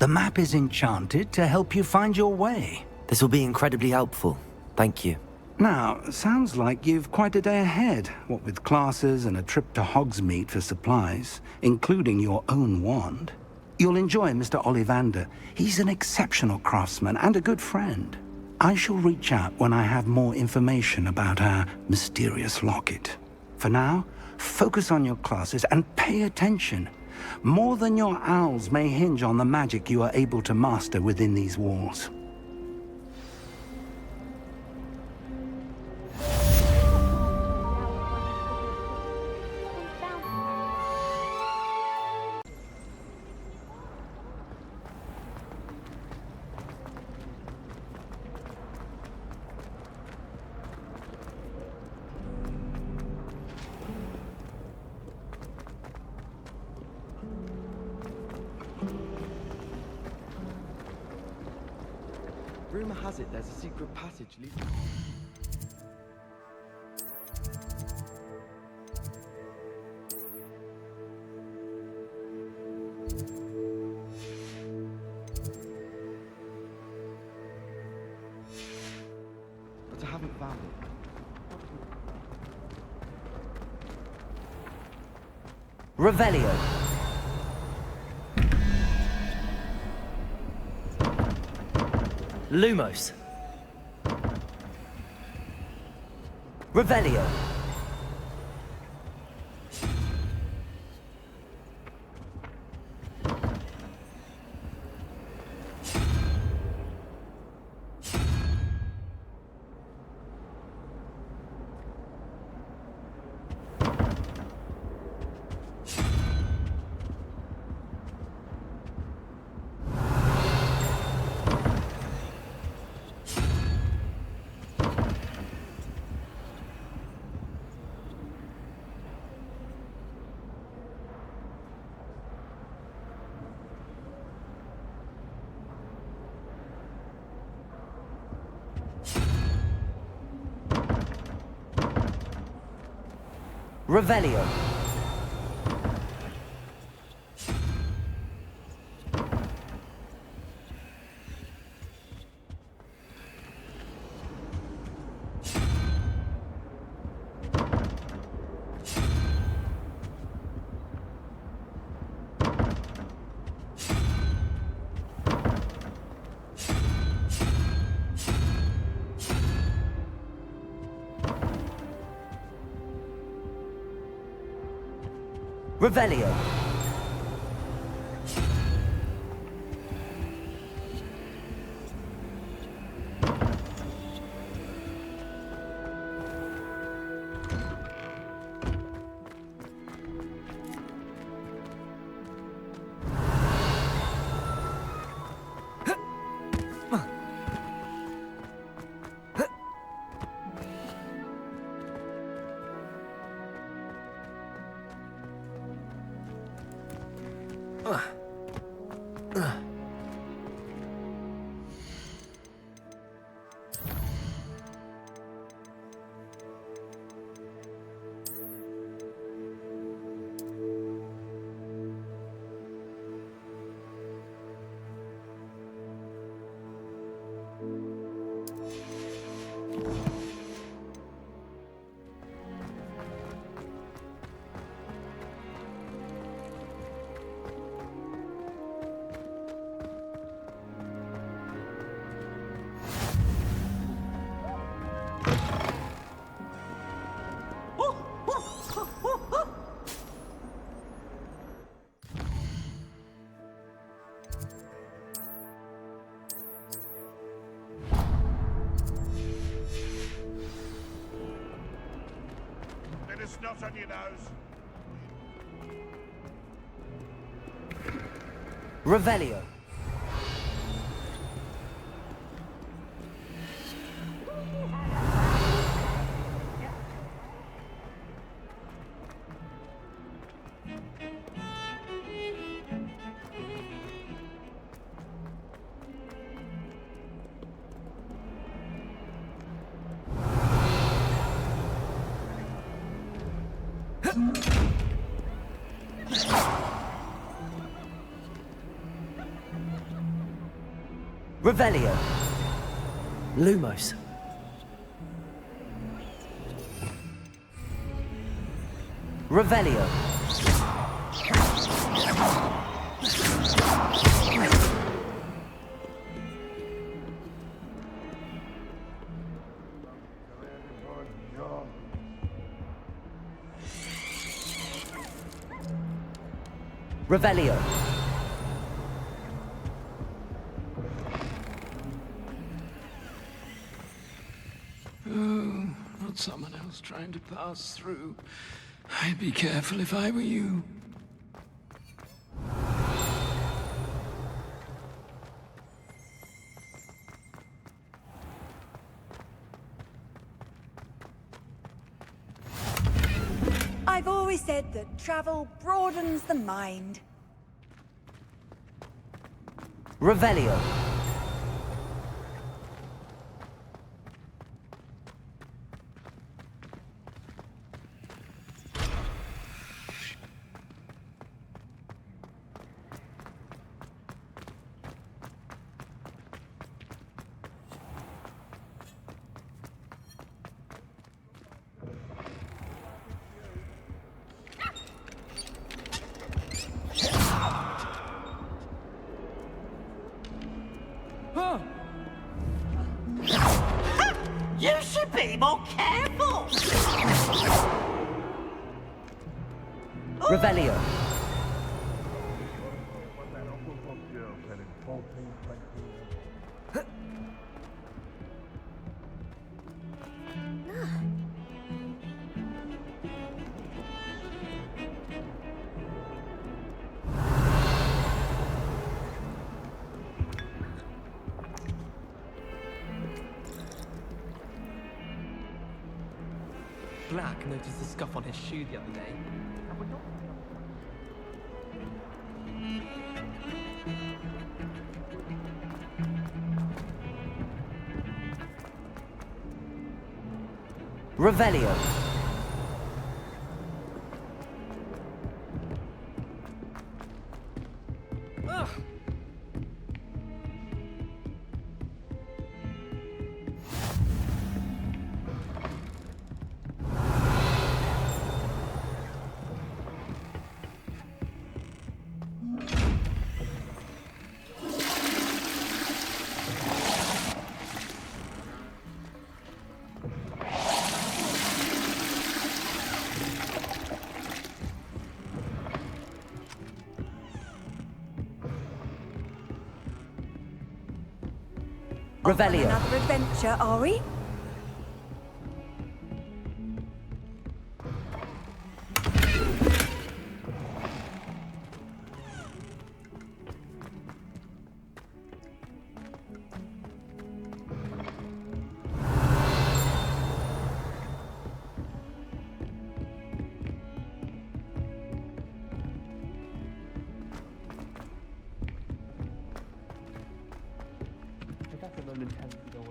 The map is enchanted to help you find your way. This will be incredibly helpful. Thank you. Now, sounds like you've quite a day ahead, what with classes and a trip to Hogsmeade for supplies, including your own wand. You'll enjoy Mr. Ollivander. He's an exceptional craftsman and a good friend. I shall reach out when I have more information about our mysterious locket. For now, focus on your classes and pay attention. More than your owls may hinge on the magic you are able to master within these walls. Rumor has it there's a secret passage leading... But I haven't found it. Revelio. Lumos. Revelio. Revelio. Revelio. snot on your nose. Revelio. Revelio. Lumos. Revelio. Revelio. Oh, not someone else trying to pass through. I'd be careful if I were you. I've always said that travel broadens the mind. Revelio. You should be more careful! Revelio. Black noticed the scuff on his shoe the other day. Revelio. Revelio. Another adventure, are we?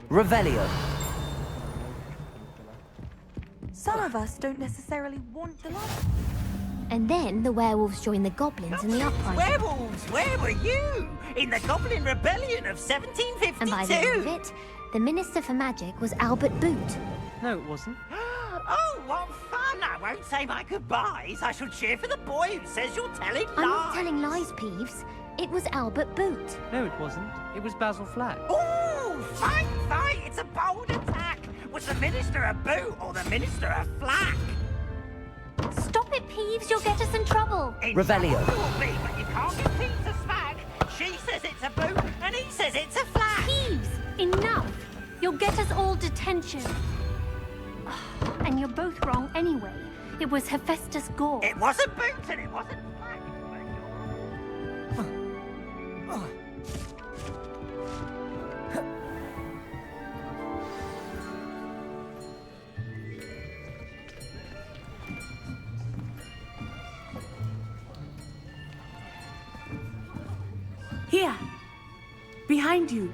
Revelio. Some of us don't necessarily want the light. And then the werewolves joined the goblins in the uprising. Werewolves, where were you? In the Goblin Rebellion of 1752? And by the end of it, the Minister for Magic was Albert Boot. No, it wasn't. Oh, what fun! I won't say my goodbyes. I shall cheer for the boy who says you're telling lies. I'm not telling lies, Peeves. It was Albert Boot. No, it wasn't. It was Basil Flack. Ooh, fight, fight! It's a bold attack. Was the Minister a boot or the Minister a flack? Stop it, Peeves. You'll get us in trouble. Revelio. You will be, but you can't get Peeves a smack. She says it's a boot, and he says it's a flack. Peeves, enough. You'll get us all detention. And you're both wrong anyway. It was Hephaestus' gore. It wasn't boots and it wasn't flag. Here. Behind you.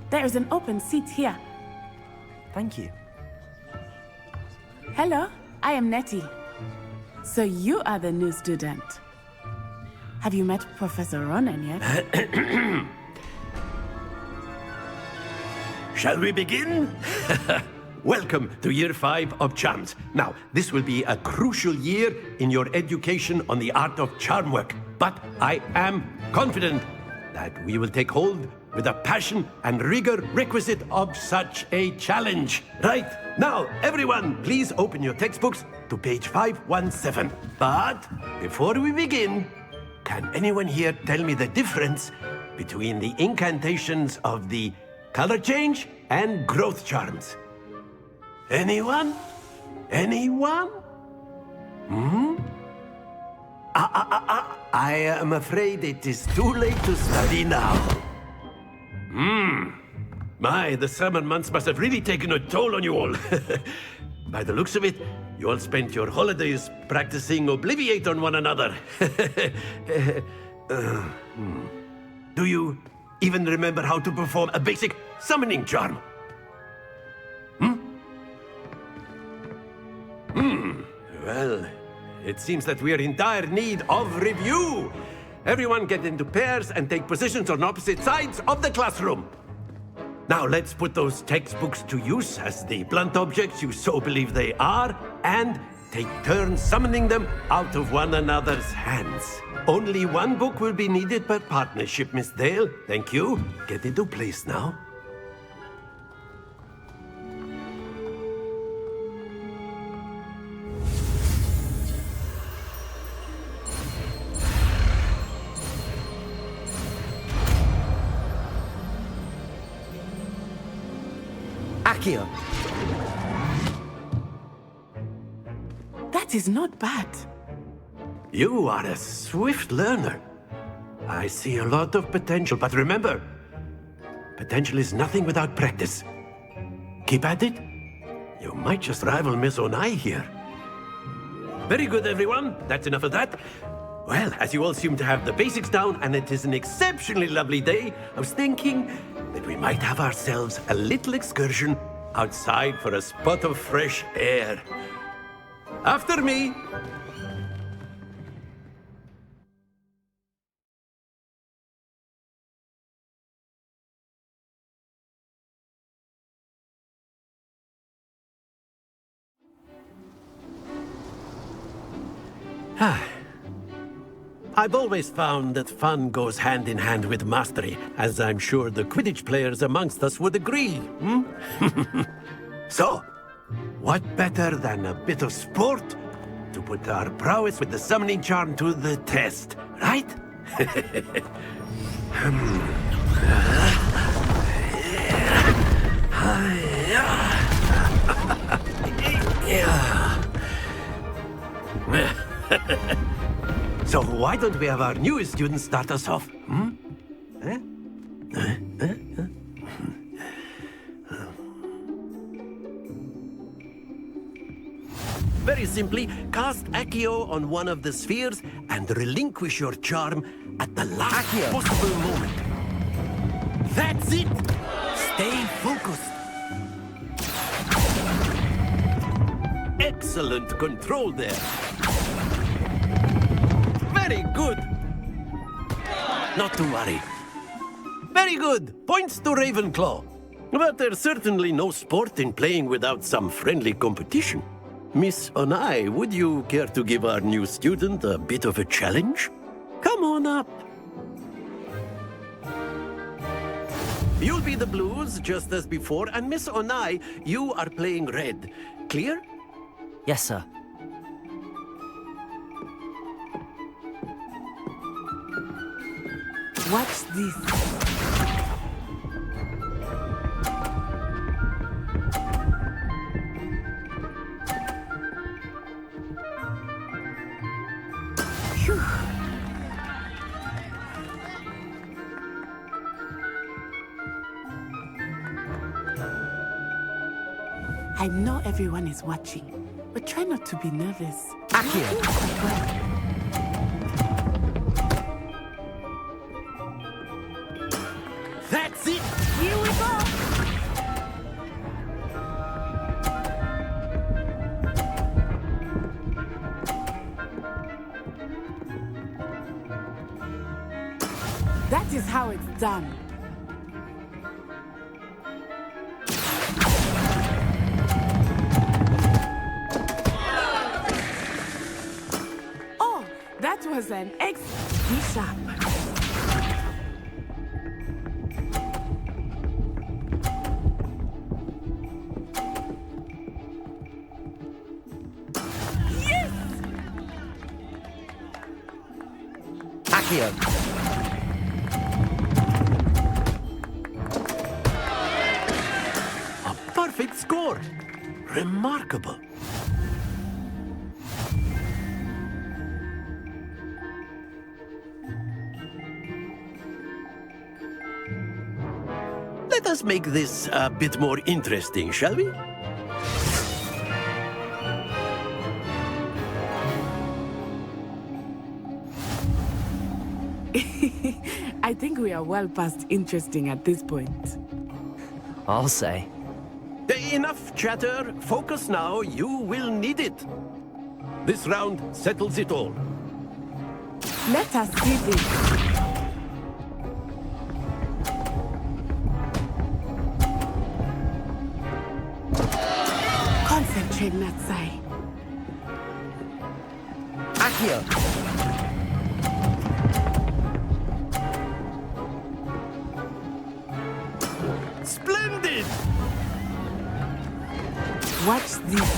There is an open seat here. Thank you. Hello, I am Nettie. So you are the new student. Have you met Professor Ronan yet? Shall we begin? Welcome to Year 5 of Charms. Now, this will be a crucial year in your education on the art of charm work. But I am confident that we will take hold with the passion and rigor requisite of such a challenge. Right, now, everyone, please open your textbooks to page 517. But before we begin, can anyone here tell me the difference between the incantations of the color change and growth charms? Anyone? Anyone? I am afraid it is too late to study now. My, the summer months must have really taken a toll on you all. By the looks of it, you all spent your holidays practicing Obliviate on one another. Do you even remember how to perform a basic summoning charm? Well, it seems that we are in dire need of review. Everyone get into pairs and take positions on opposite sides of the classroom. Now let's put those textbooks to use as the blunt objects you so believe they are, and take turns summoning them out of one another's hands. Only one book will be needed per partnership, Miss Dale. Thank you. Get into place now. Akio. That is not bad. You are a swift learner. I see a lot of potential, but remember, potential is nothing without practice. Keep at it. You might just rival Miss Onai here. Very good, everyone. That's enough of that. Well, as you all seem to have the basics down, and it is an exceptionally lovely day, I was thinking that we might have ourselves a little excursion outside for a spot of fresh air. After me. I've always found that fun goes hand in hand with mastery, as I'm sure the Quidditch players amongst us would agree. So, what better than a bit of sport to put our prowess with the summoning charm to the test, right? So why don't we have our newest student start us off? Very simply, cast Accio on one of the spheres and relinquish your charm at the last possible moment. That's it! Stay focused. Excellent control there. Very good. Not to worry. Very good. Points to Ravenclaw. But there's certainly no sport in playing without some friendly competition. Miss Onai, would you care to give our new student a bit of a challenge? Come on up. You'll be the blues, just as before, and Miss Onai, you are playing red. Clear? Yes, sir. What's this? I know everyone is watching, but try not to be nervous. Akio! That's it! Here we go! That is how it's done. Oh, that was an B-sharp. Yes! Akio! Perfect score! Remarkable. Let us make this a bit more interesting, shall we? I think we are well past interesting at this point. I'll say. Enough chatter. Focus now. You will need it. This round settles it all. Let us see this. Concentrate, Natsai. Akio! Splendid! Watch this.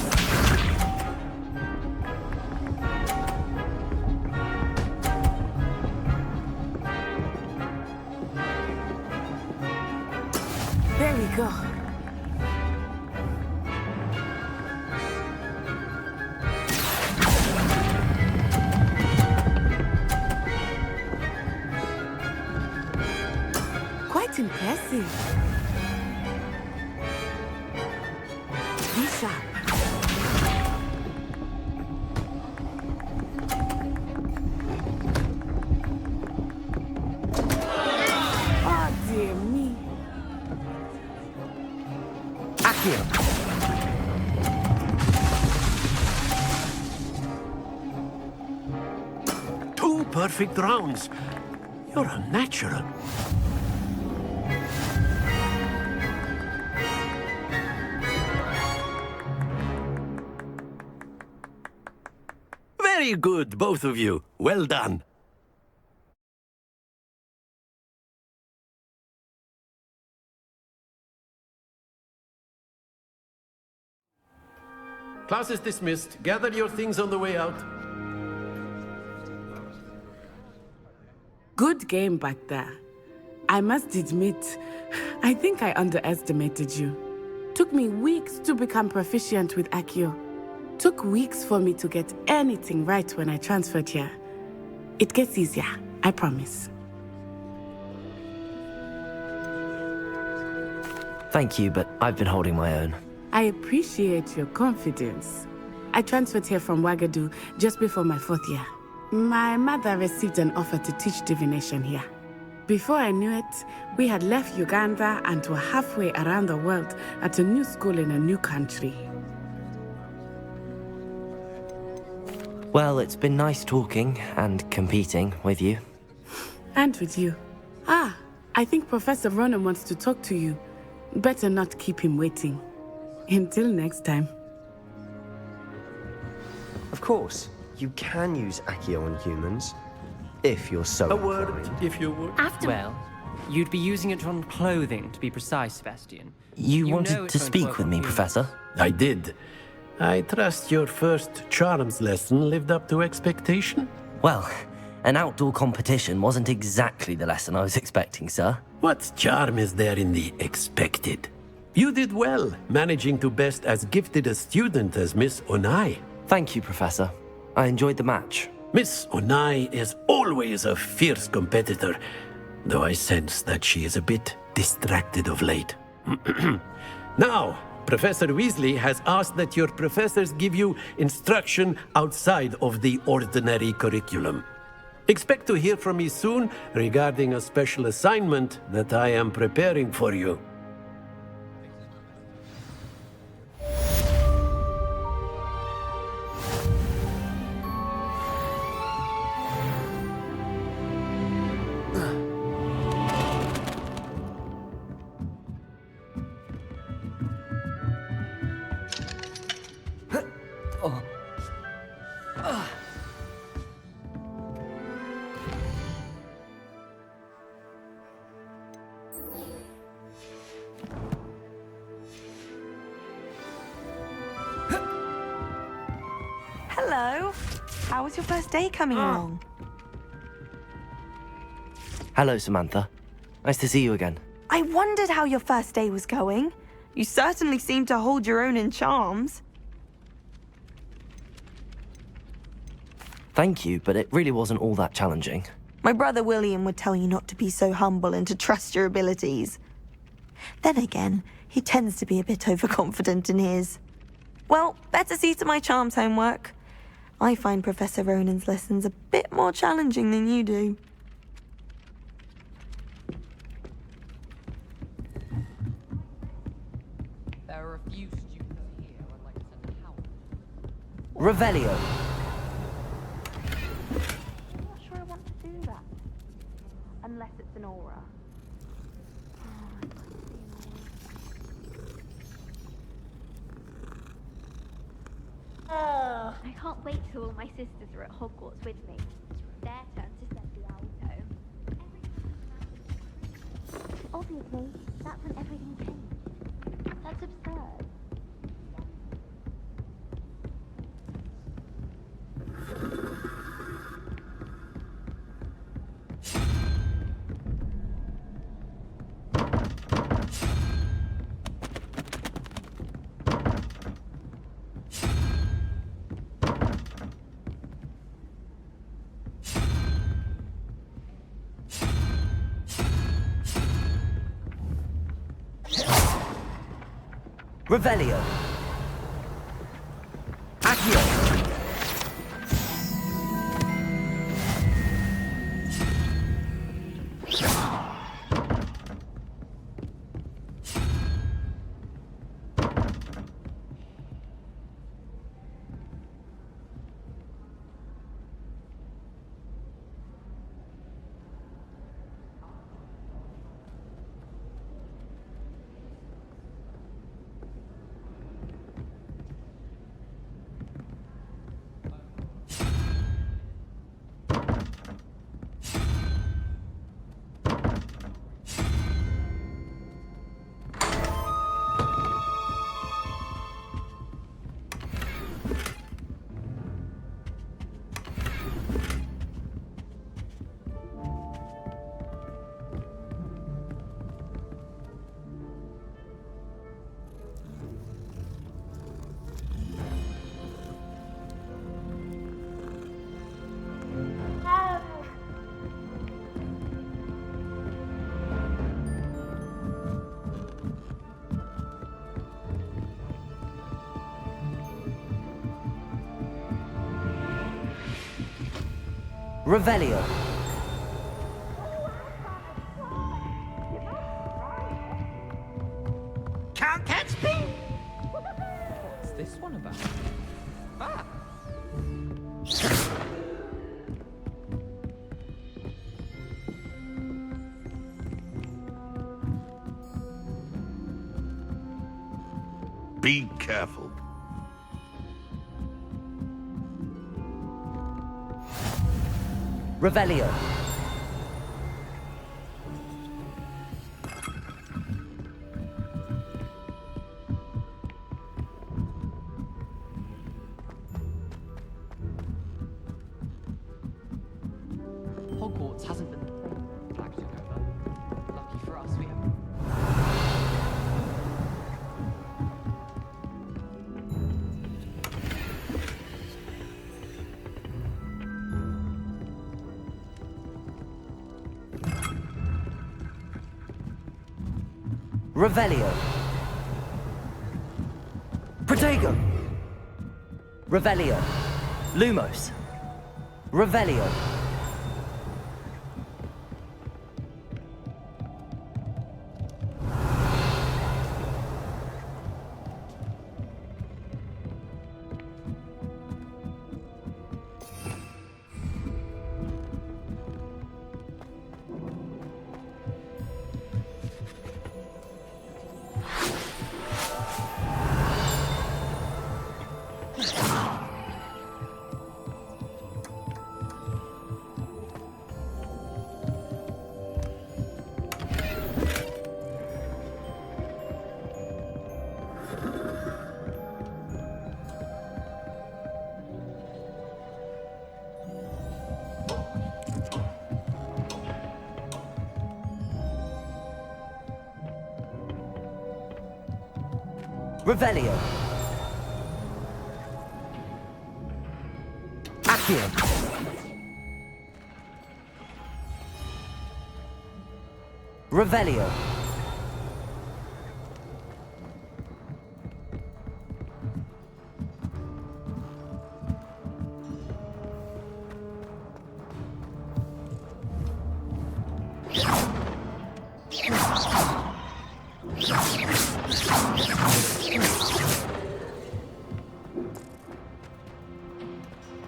There we go. Quite impressive. B-sharp. Oh, dear me. Akio! Two perfect rounds. You're a natural. Very good, both of you. Well done. Class is dismissed. Gather your things on the way out. Good game back there. I must admit, I think I underestimated you. Took me weeks to become proficient with Akio. Took weeks for me to get anything right when I transferred here. It gets easier, I promise. Thank you, but I've been holding my own. I appreciate your confidence. I transferred here from Wagadu just before my 4th year. My mother received an offer to teach divination here. Before I knew it, we had left Uganda and were halfway around the world at a new school in a new country. Well, it's been nice talking and competing with you. And with you. Ah, I think Professor Ronan wants to talk to you. Better not keep him waiting. Until next time. Of course, you can use Akio on humans, if you're so inclined. If you would. Well, you'd be using it on clothing, to be precise, Sebastian. You know wanted it to won't speak work with on me, you. Professor? I did. I trust your first charms lesson lived up to expectation? Well, an outdoor competition wasn't exactly the lesson I was expecting, sir. What charm is there in the expected? You did well, managing to best as gifted a student as Miss Onai. Thank you, Professor. I enjoyed the match. Miss Onai is always a fierce competitor, though I sense that she is a bit distracted of late. Now, Professor Weasley has asked that your professors give you instruction outside of the ordinary curriculum. Expect to hear from me soon regarding a special assignment that I am preparing for you. Hello. How was your first day coming along? Hello, Samantha. Nice to see you again. I wondered how your first day was going. You certainly seem to hold your own in charms. Thank you, but it really wasn't all that challenging. My brother William would tell you not to be so humble and to trust your abilities. Then again, he tends to be a bit overconfident in his. Well, better see to my charms homework. I find Professor Ronan's lessons a bit more challenging than you do. There are a few students here I'd like to send a help. Revelio. I'm not sure I want to do that. Unless it's an aura. I can't wait till all my sisters are at Hogwarts with me. It's their turn to send the owls home. Obviously, that's when everything changed. That's absurd. Revelio. Accio. Revelio. Can't catch me? What's this one about? Ah! Be careful. Revelio. Hogwarts hasn't been the flag took over. Lucky for us, we have. Revelio. Protego! Revelio. Lumos. Revelio. Revelio. Accio. Revelio.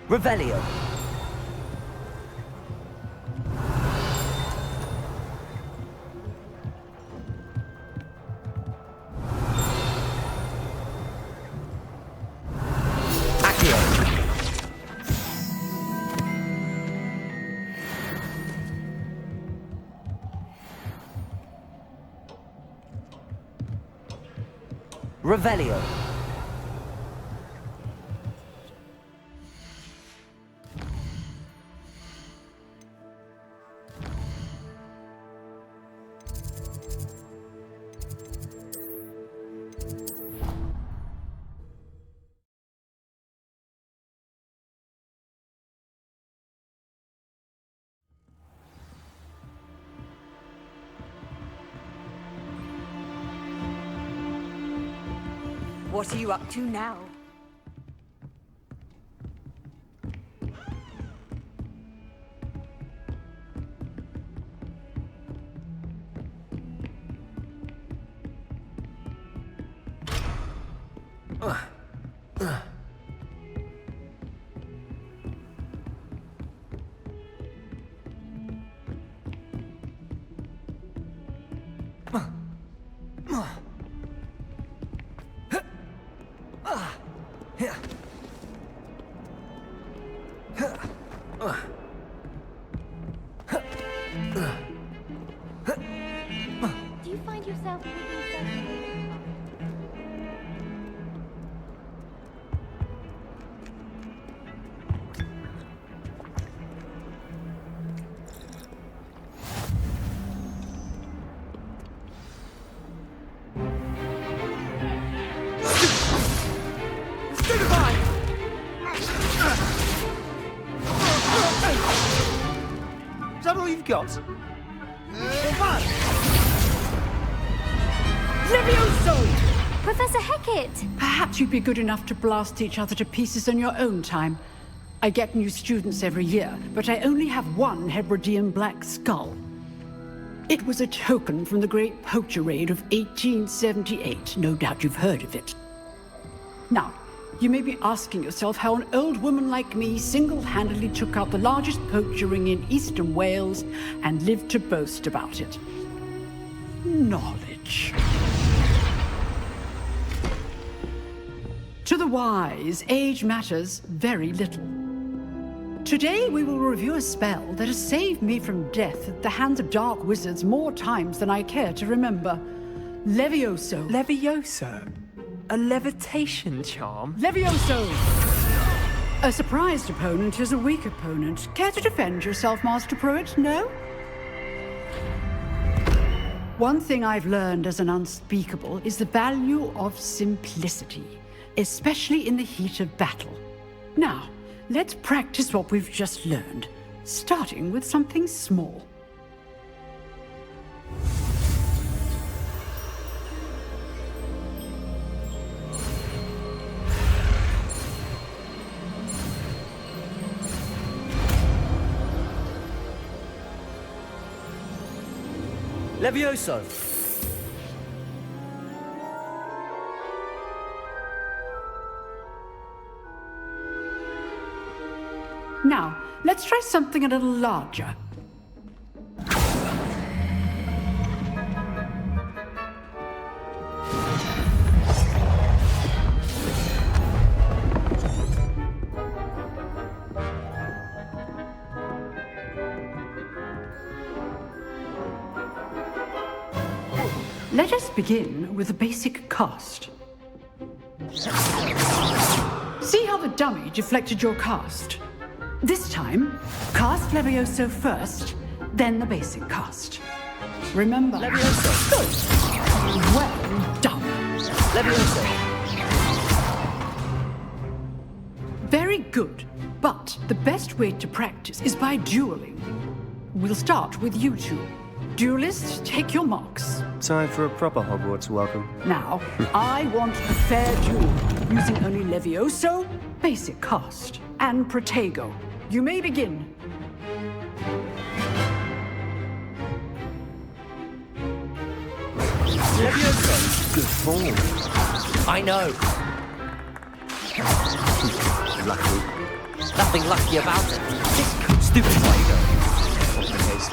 Revelio. Accio. Revelio. What are you up to now? Do you find yourself moving Is that all you've got? Levioso! Professor Hecat! Perhaps you'd be good enough to blast each other to pieces in your own time. I get new students every year, but I only have one Hebridean black skull. It was a token from the Great Poacher Raid of 1878. No doubt you've heard of it. Now, you may be asking yourself how an old woman like me single-handedly took out the largest poacher ring in eastern Wales and lived to boast about it. Knowledge. To the wise, age matters very little. Today we will review a spell that has saved me from death at the hands of dark wizards more times than I care to remember. Levioso. Levioso? A levitation charm? Levioso! A surprised opponent is a weak opponent. Care to defend yourself, Master Pruitt? No? One thing I've learned as an unspeakable is the value of simplicity, especially in the heat of battle. Now, let's practice what we've just learned, starting with something small. Levioso! Now, let's try something a little larger. Let us begin with the basic cast. See how the dummy deflected your cast? This time, cast Levioso first, then the basic cast. Remember... Levioso! Good! Well done! Levioso! Very good, but the best way to practice is by dueling. We'll start with you two. Duelists, take your marks. Time for a proper Hogwarts welcome. Now, I want a fair duel, using only Levioso, basic cast, and Protego. You may begin. Levioso! Good form. I know. Lucky. Nothing lucky about it. Just stupid Protego.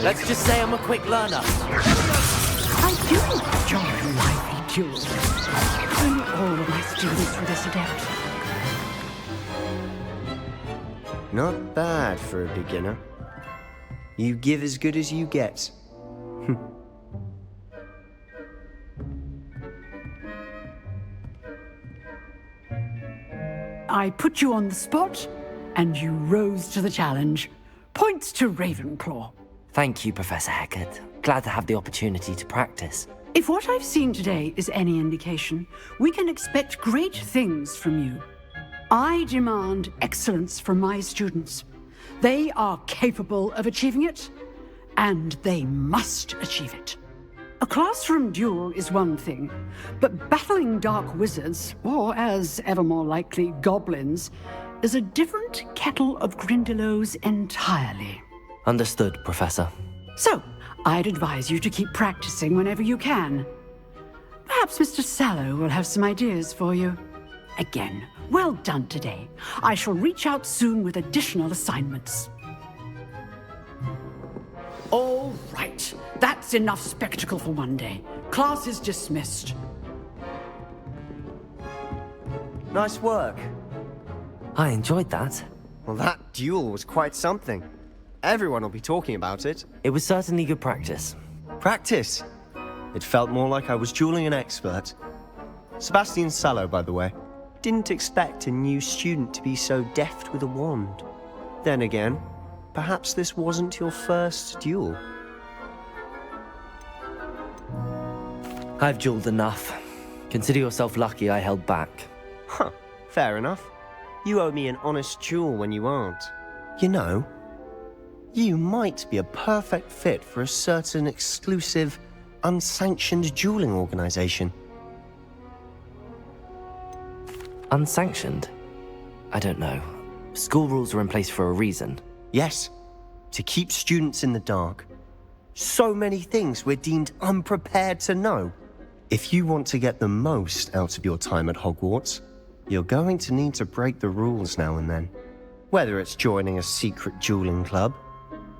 Let's just say I'm a quick learner. I do enjoy lively duels. Only all of my students were this adept. Not bad for a beginner. You give as good as you get. I put you on the spot, and you rose to the challenge. Points to Ravenclaw. Thank you, Professor Hecat. Glad to have the opportunity to practice. If what I've seen today is any indication, we can expect great things from you. I demand excellence from my students. They are capable of achieving it, and they must achieve it. A classroom duel is one thing, but battling dark wizards, or as ever more likely, goblins, is a different kettle of Grindylows entirely. Understood, Professor. So, I'd advise you to keep practicing whenever you can. Perhaps Mr. Sallow will have some ideas for you. Again, well done today. I shall reach out soon with additional assignments. All right, that's enough spectacle for one day. Class is dismissed. Nice work. I enjoyed that. Well, that duel was quite something. Everyone will be talking about it. It was certainly good practice. Practice? It felt more like I was dueling an expert. Sebastian Sallow, by the way. Didn't expect a new student to be so deft with a wand. Then again, perhaps this wasn't your first duel. I've dueled enough. Consider yourself lucky I held back. Huh, fair enough. You owe me an honest duel when you aren't. You know, you might be a perfect fit for a certain exclusive, unsanctioned dueling organization. Unsanctioned? I don't know. School rules are in place for a reason. Yes, to keep students in the dark. So many things we're deemed unprepared to know. If you want to get the most out of your time at Hogwarts, you're going to need to break the rules now and then. Whether it's joining a secret dueling club,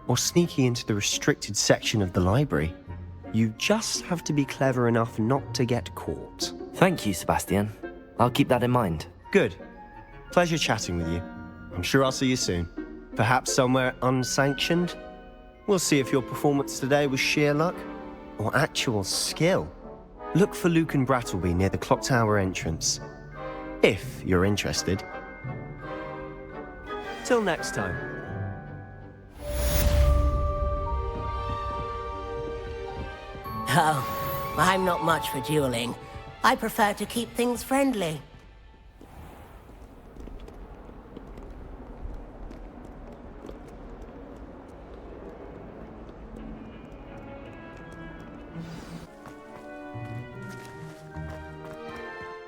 or sneaking into the restricted section of the library, you just have to be clever enough not to get caught. Thank you, Sebastian. I'll keep that in mind. Good. Pleasure chatting with you. I'm sure I'll see you soon. Perhaps somewhere unsanctioned? We'll see if your performance today was sheer luck or actual skill. Look for Luke and Brattleby near the clock tower entrance, if you're interested. Till next time. Oh, I'm not much for dueling. I prefer to keep things friendly.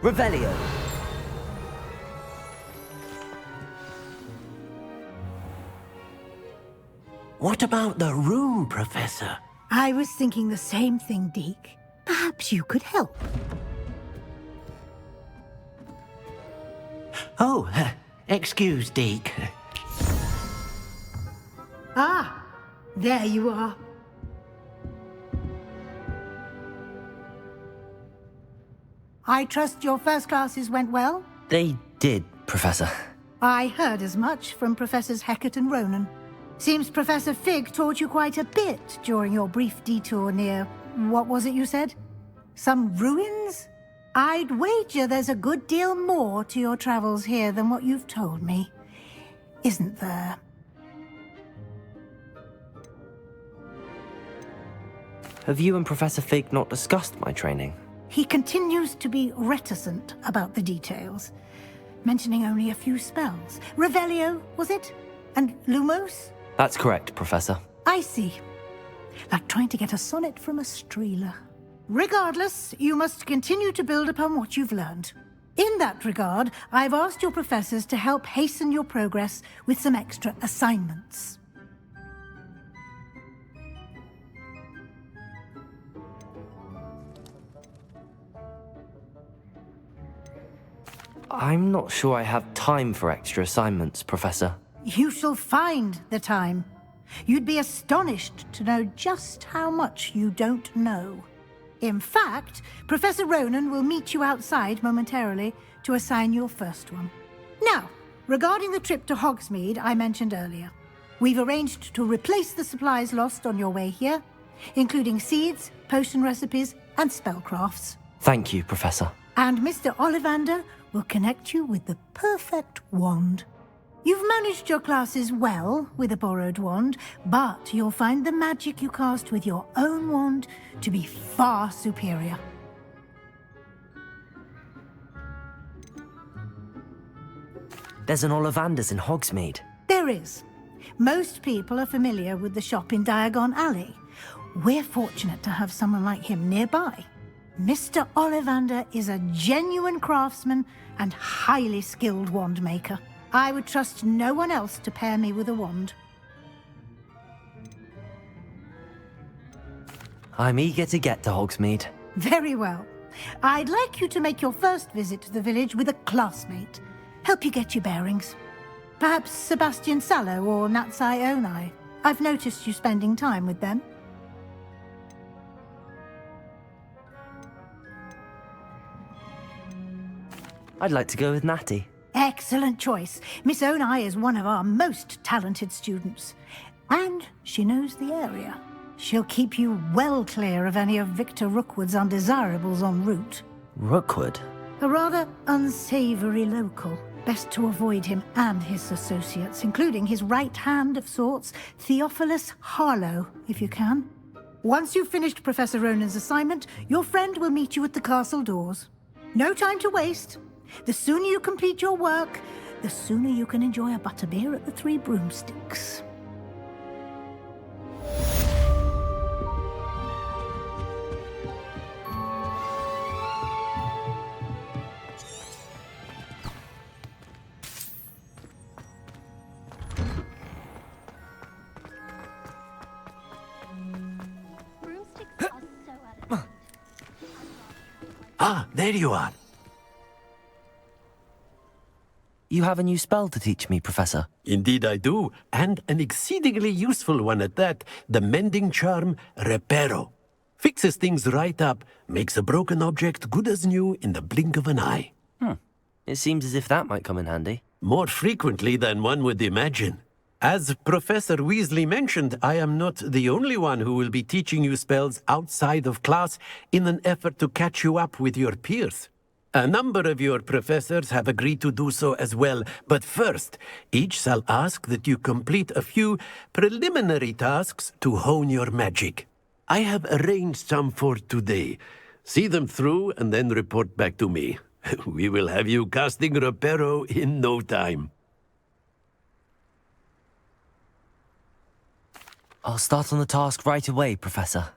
Revelio. What about the room, Professor? I was thinking the same thing, Deke. Perhaps you could help. Oh, excuse, Deke. Ah, there you are. I trust your first classes went well? They did, Professor. I heard as much from Professors Hecat and Ronan. Seems Professor Fig taught you quite a bit during your brief detour near... what was it you said? Some ruins? I'd wager there's a good deal more to your travels here than what you've told me. Isn't there? Have you and Professor Fig not discussed my training? He continues to be reticent about the details, mentioning only a few spells. Revelio, was it? And Lumos? That's correct, Professor. I see. Like trying to get a sonnet from a streeler. Regardless, you must continue to build upon what you've learned. In that regard, I've asked your professors to help hasten your progress with some extra assignments. I'm not sure I have time for extra assignments, Professor. You shall find the time. You'd be astonished to know just how much you don't know. In fact, Professor Ronan will meet you outside momentarily to assign your first one. Now, regarding the trip to Hogsmeade I mentioned earlier, we've arranged to replace the supplies lost on your way here, including seeds, potion recipes, and spellcrafts. Thank you, Professor. And Mr. Ollivander will connect you with the perfect wand. You've managed your classes well with a borrowed wand, but you'll find the magic you cast with your own wand to be far superior. There's an Ollivander's in Hogsmeade. There is. Most people are familiar with the shop in Diagon Alley. We're fortunate to have someone like him nearby. Mr. Ollivander is a genuine craftsman and highly skilled wand maker. I would trust no one else to pair me with a wand. I'm eager to get to Hogsmeade. Very well. I'd like you to make your first visit to the village with a classmate. Help you get your bearings. Perhaps Sebastian Sallow or Natsai Onai. I've noticed you spending time with them. I'd like to go with Natty. Excellent choice. Miss Onai is one of our most talented students. And she knows the area. She'll keep you well clear of any of Victor Rookwood's undesirables en route. Rookwood? A rather unsavory local. Best to avoid him and his associates, including his right hand of sorts, Theophilus Harlow, if you can. Once you've finished Professor Ronan's assignment, your friend will meet you at the castle doors. No time to waste. The sooner you complete your work, the sooner you can enjoy a butterbeer at the Three Broomsticks. Ah, there you are. You have a new spell to teach me, Professor. Indeed I do, and an exceedingly useful one at that, the mending charm Reparo. Fixes things right up, makes a broken object good as new in the blink of an eye. It seems as if that might come in handy. More frequently than one would imagine. As Professor Weasley mentioned, I am not the only one who will be teaching you spells outside of class in an effort to catch you up with your peers. A number of your professors have agreed to do so as well, but first, each shall ask that you complete a few preliminary tasks to hone your magic. I have arranged some for today. See them through and then report back to me. We will have you casting Reparo in no time. I'll start on the task right away, Professor.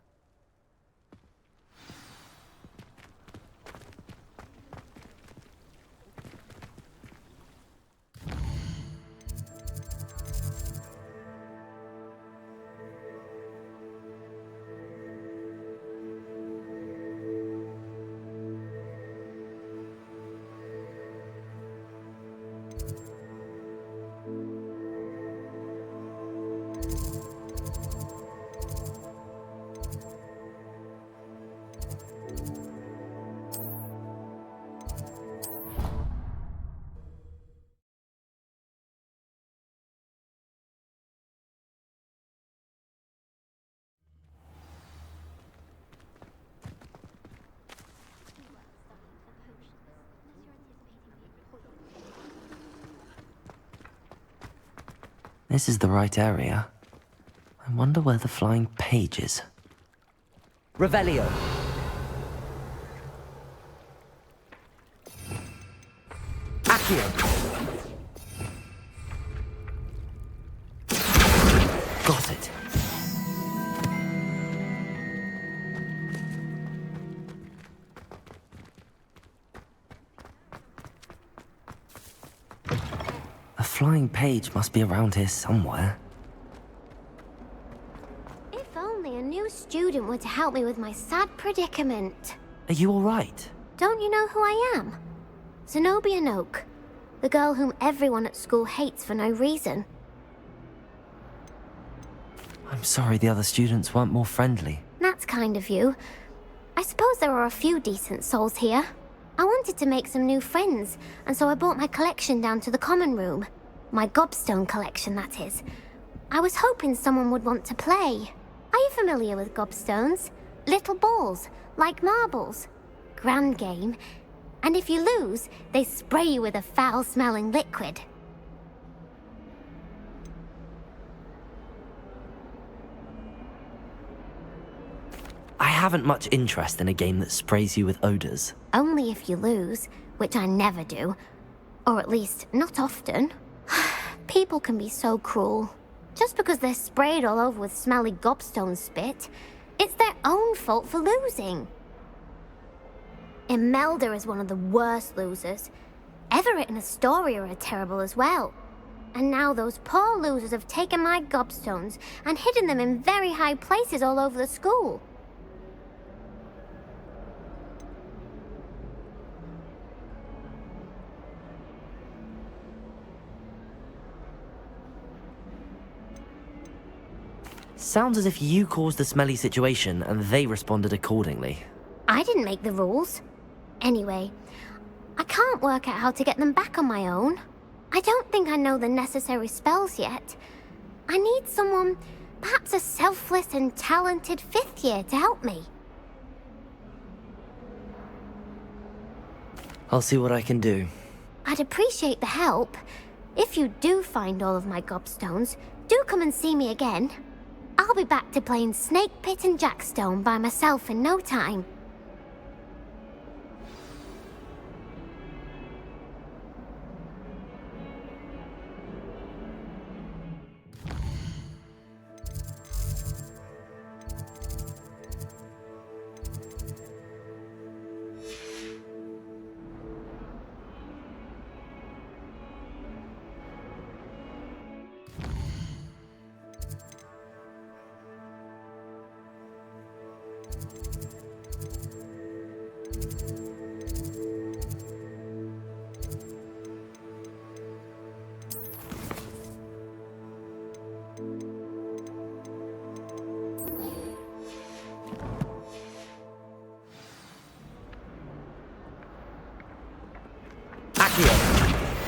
This is the right area. I wonder where the flying page is. Revelio. Accio. Got it. A flying page must be around here somewhere. If only a new student were to help me with my sad predicament. Are you all right? Don't you know who I am? Zenobia Noak, the girl whom everyone at school hates for no reason. I'm sorry the other students weren't more friendly. That's kind of you. I suppose there are a few decent souls here. I wanted to make some new friends, and so I brought my collection down to the common room. My gobstone collection, that is. I was hoping someone would want to play. Are you familiar with gobstones? Little balls, like marbles. Grand game. And if you lose, they spray you with a foul-smelling liquid. I haven't much interest in a game that sprays you with odors. Only if you lose, which I never do. Or at least, not often. People can be so cruel. Just because they're sprayed all over with smelly gobstone spit, it's their own fault for losing. Imelda is one of the worst losers. Everett and Astoria are terrible as well. And now those poor losers have taken my gobstones and hidden them in very high places all over the school. Sounds as if you caused the smelly situation and they responded accordingly. I didn't make the rules. Anyway, I can't work out how to get them back on my own. I don't think I know the necessary spells yet. I need someone, perhaps a selfless and talented fifth year to help me. I'll see what I can do. I'd appreciate the help. If you do find all of my gobstones, do come and see me again. I'll be back to playing Snake Pit and Jackstone by myself in no time.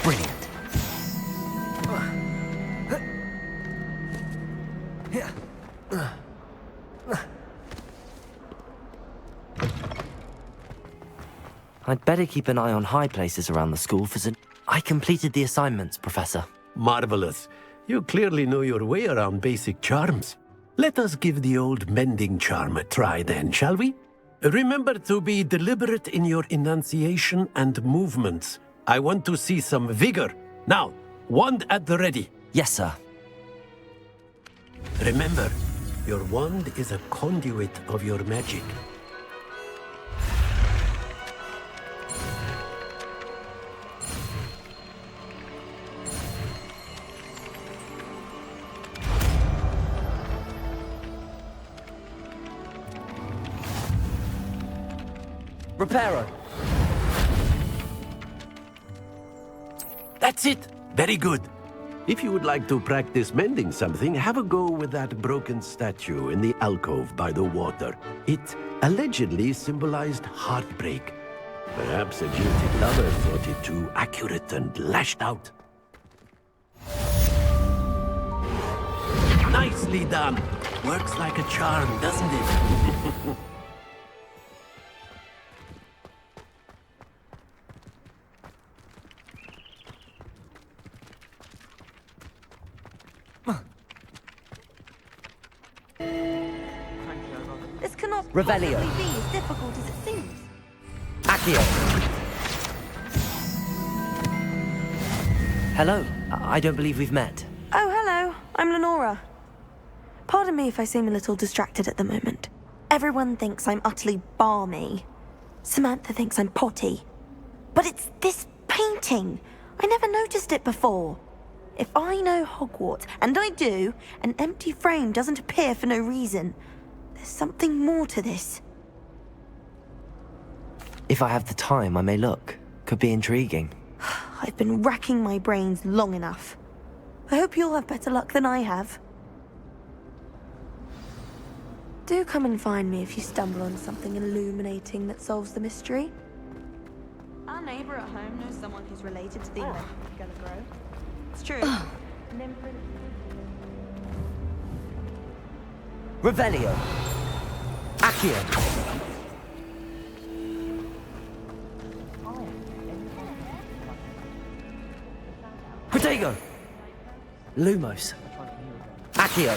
Brilliant. I'd better keep an eye on high places around the school for I completed the assignments, Professor. Marvelous. You clearly know your way around basic charms. Let us give the old mending charm a try then, shall we? Remember to be deliberate in your enunciation and movements. I want to see some vigor. Now, wand at the ready. Yes, sir. Remember, your wand is a conduit of your magic. Reparo. That's it. Very good. If you would like to practice mending something, have a go with that broken statue in the alcove by the water. It allegedly symbolized heartbreak. Perhaps a jilted lover thought it too accurate and lashed out. Nicely done. Works like a charm, doesn't it? Revelio. possibly be as difficult as it seems. Accio. Hello. I don't believe we've met. Oh, hello. I'm Lenora. Pardon me if I seem a little distracted at the moment. Everyone thinks I'm utterly balmy. Samantha thinks I'm potty. But it's this painting. I never noticed it before. If I know Hogwarts, and I do, an empty frame doesn't appear for no reason. There's something more to this. If I have the time, I may look. Could be intriguing. I've been racking my brains long enough. I hope you'll have better luck than I have. Do come and find me if you stumble on something illuminating that solves the mystery. Our neighbor at home knows someone who's related to the inventor of Gulliver. It's true. An imprint. Revelio. Accio. Protego. Lumos. Accio.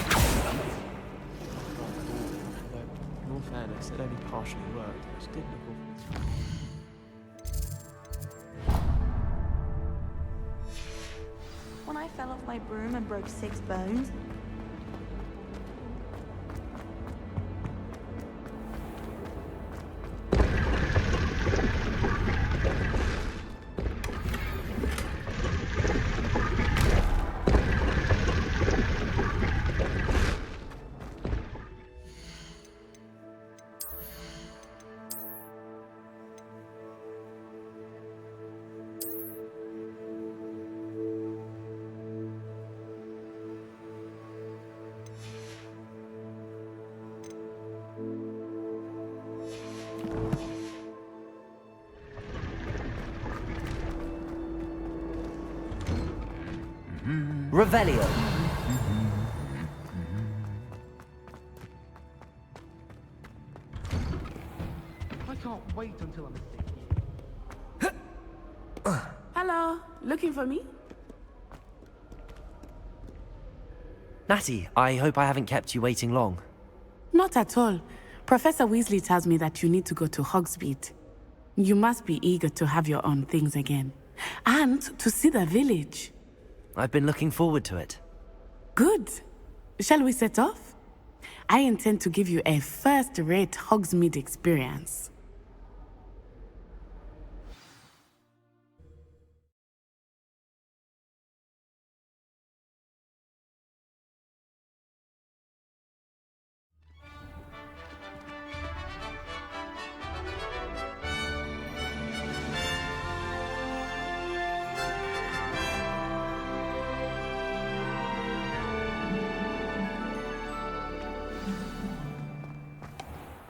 In all fairness, it only partially worked. It was difficult. When I fell off my broom and broke 6 bones, Revelio. I can't wait until I'm Hello, looking for me? Natty, I hope I haven't kept you waiting long. Not at all. Professor Weasley tells me that you need to go to Hogsmeade. You must be eager to have your own things again. And to see the village. I've been looking forward to it. Good. Shall we set off? I intend to give you a first-rate Hogsmeade experience.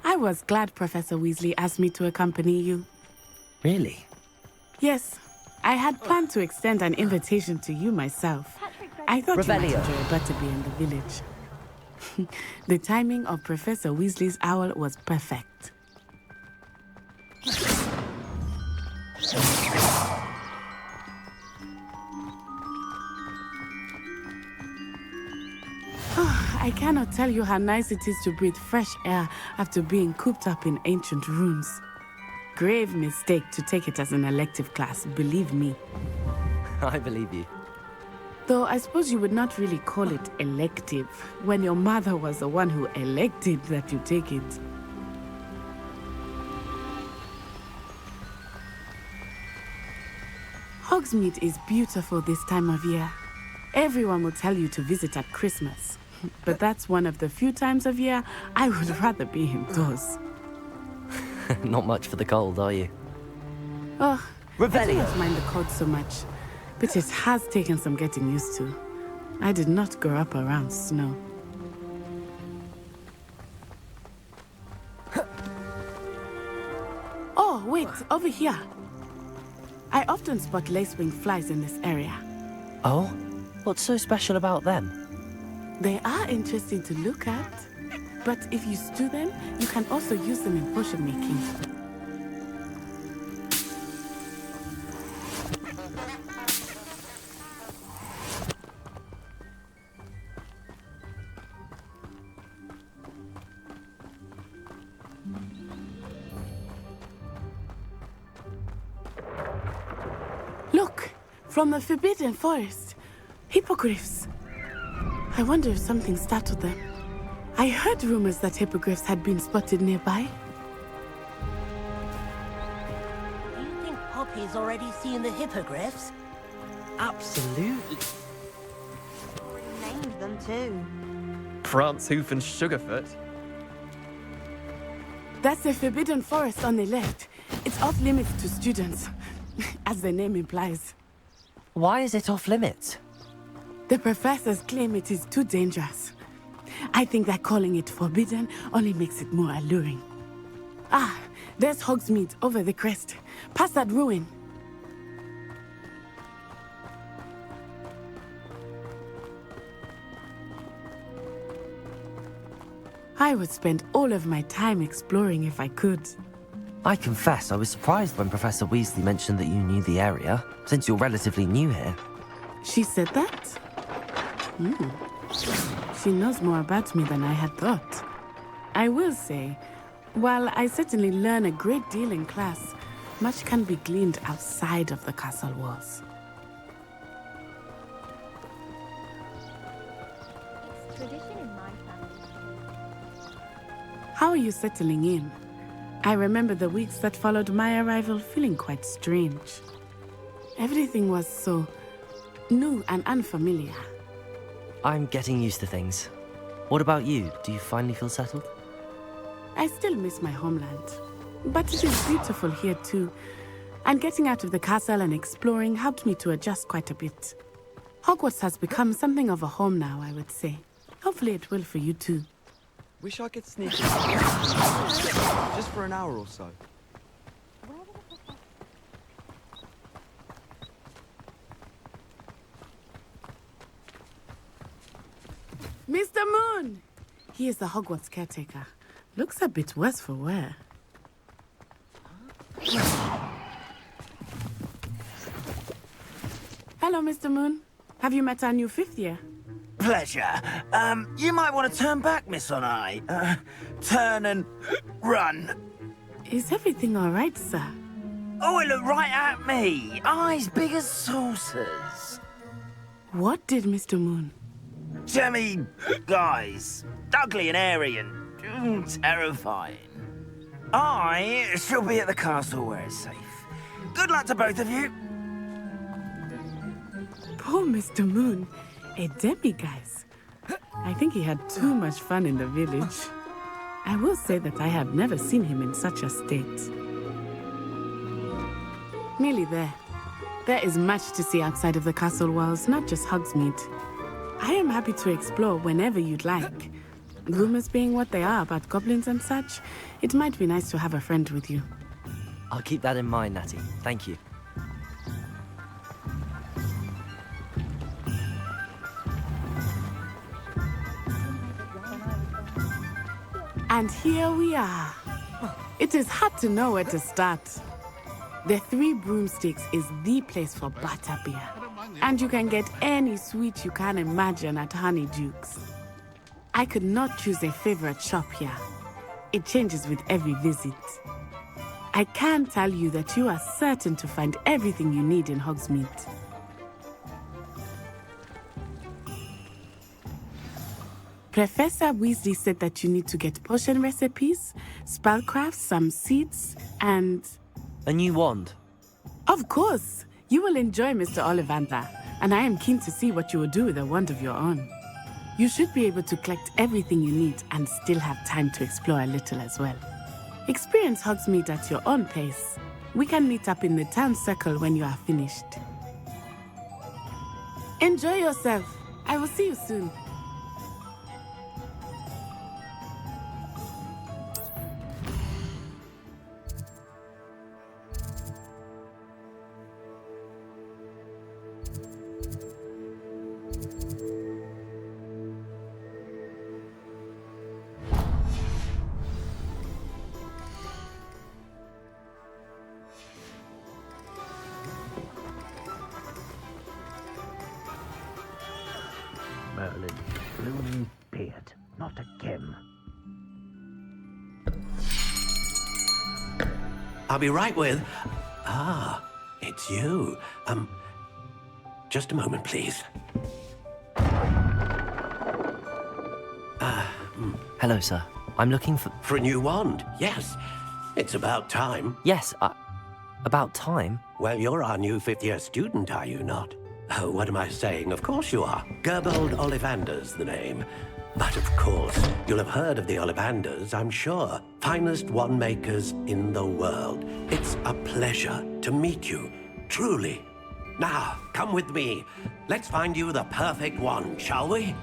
I was glad Professor Weasley asked me to accompany you. Really? Yes. I had planned to extend an invitation to you myself. I thought you might Revelio. enjoy a better be in the village. The timing of Professor Weasley's owl was perfect. I cannot tell you how nice it is to breathe fresh air after being cooped up in ancient rooms. Grave mistake to take it as an elective class, believe me. I believe you. Though I suppose you would not really call it elective when your mother was the one who elected that you take it. Hogsmeade is beautiful this time of year. Everyone will tell you to visit at Christmas. But that's one of the few times of year I would rather be indoors. Not much for the cold, are you? Oh, Revelio. I don't mind the cold so much, but it has taken some getting used to. I did not grow up around snow. Oh, wait, over here. I often spot lacewing flies in this area. Oh? What's so special about them? They are interesting to look at, but if you stew them, you can also use them in potion making. From the Forbidden Forest. Hippogriffs. I wonder if something startled them. I heard rumors that hippogriffs had been spotted nearby. Do you think Poppy's already seen the hippogriffs? Absolutely. Already named them too. Prance, Hoof, and Sugarfoot. That's the Forbidden Forest on the left. It's off limits to students, as the name implies. Why is it off limits? The professors claim it is too dangerous. I think that calling it forbidden only makes it more alluring. Ah, there's Hogsmeade over the crest, past that ruin. I would spend all of my time exploring if I could. I confess I was surprised when Professor Weasley mentioned that you knew the area, since you're relatively new here. She said that? She knows more about me than I had thought. I will say, while I certainly learn a great deal in class, much can be gleaned outside of the castle walls. It's tradition in my family. How are you settling in? I remember the weeks that followed my arrival feeling quite strange. Everything was so new and unfamiliar. I'm getting used to things. What about you? Do you finally feel settled? I still miss my homeland, but it is beautiful here too. And getting out of the castle and exploring helped me to adjust quite a bit. Hogwarts has become something of a home now, I would say. Hopefully it will for you too. Wish I could sneak in. Just for an hour or so. Mr. Moon! He is the Hogwarts caretaker. Looks a bit worse for wear. Hello, Mr. Moon. Have you met our new fifth year? Pleasure. You might want to turn back, Miss On-Eye. Turn and run. Is everything all right, sir? Oh, it looked right at me. Eyes big as saucers. What did Mr. Moon? Jemmy guys. Ugly and airy and terrifying. I shall be at the castle where it's safe. Good luck to both of you. Poor Mr. Moon. A demiguise. I think he had too much fun in the village. I will say that I have never seen him in such a state. Nearly there. There is much to see outside of the castle walls, not just Hogsmeade. I am happy to explore whenever you'd like. Rumors being what they are about goblins and such, it might be nice to have a friend with you. I'll keep that in mind, Natty. Thank you. And here we are. It is hard to know where to start. The Three Broomsticks is the place for butterbeer. And you can get any sweet you can imagine at Honeydukes. I could not choose a favorite shop here. It changes with every visit. I can tell you that you are certain to find everything you need in Hogsmeade. Professor Weasley said that you need to get potion recipes, spellcrafts, some seeds, and... A new wand? Of course! You will enjoy Mr. Ollivander, and I am keen to see what you will do with a wand of your own. You should be able to collect everything you need and still have time to explore a little as well. Experience Hogsmeade at your own pace. We can meet up in the town circle when you are finished. Enjoy yourself. I will see you soon. Merlin, blooming beard, not again. I'll be right with... Ah, it's you. just a moment, please. Hello, sir. I'm looking for... For a new wand, yes. It's about time. Yes, about time? Well, you're our new fifth-year student, are you not? Oh, what am I saying? Of course you are. Gerbold Ollivander's the name. But of course, you'll have heard of the Ollivanders, I'm sure. Finest wand makers in the world. It's a pleasure to meet you, truly. Now, come with me. Let's find you the perfect wand, shall we?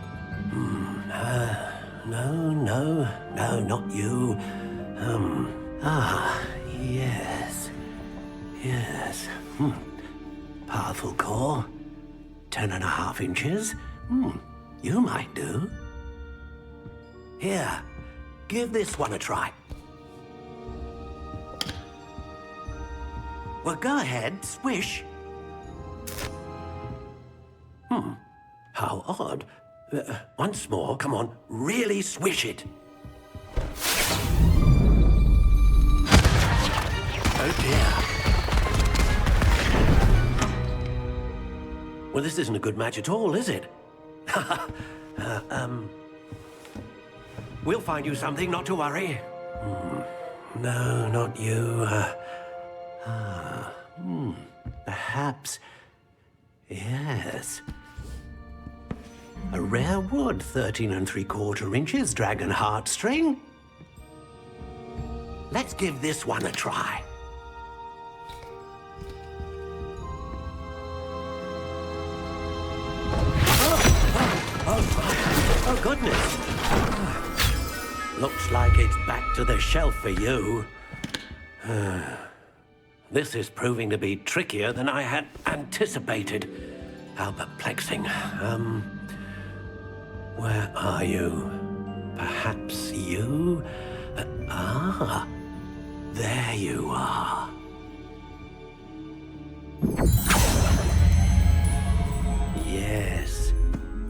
No, not you. Yes. Powerful core. 10.5 inches. You might do. Here, give this one a try. Well, go ahead, swish. How odd. Once more, come on, really swish it. Oh dear. Well, this isn't a good match at all, is it? We'll find you something, not to worry. No, not you. Perhaps. Yes. A rare wood, 13 3/4 inches, dragon heartstring. Let's give this one a try. Oh, goodness. Looks like it's back to the shelf for you. This is proving to be trickier than I had anticipated. How perplexing. Where are you? Perhaps you? There you are. Yes,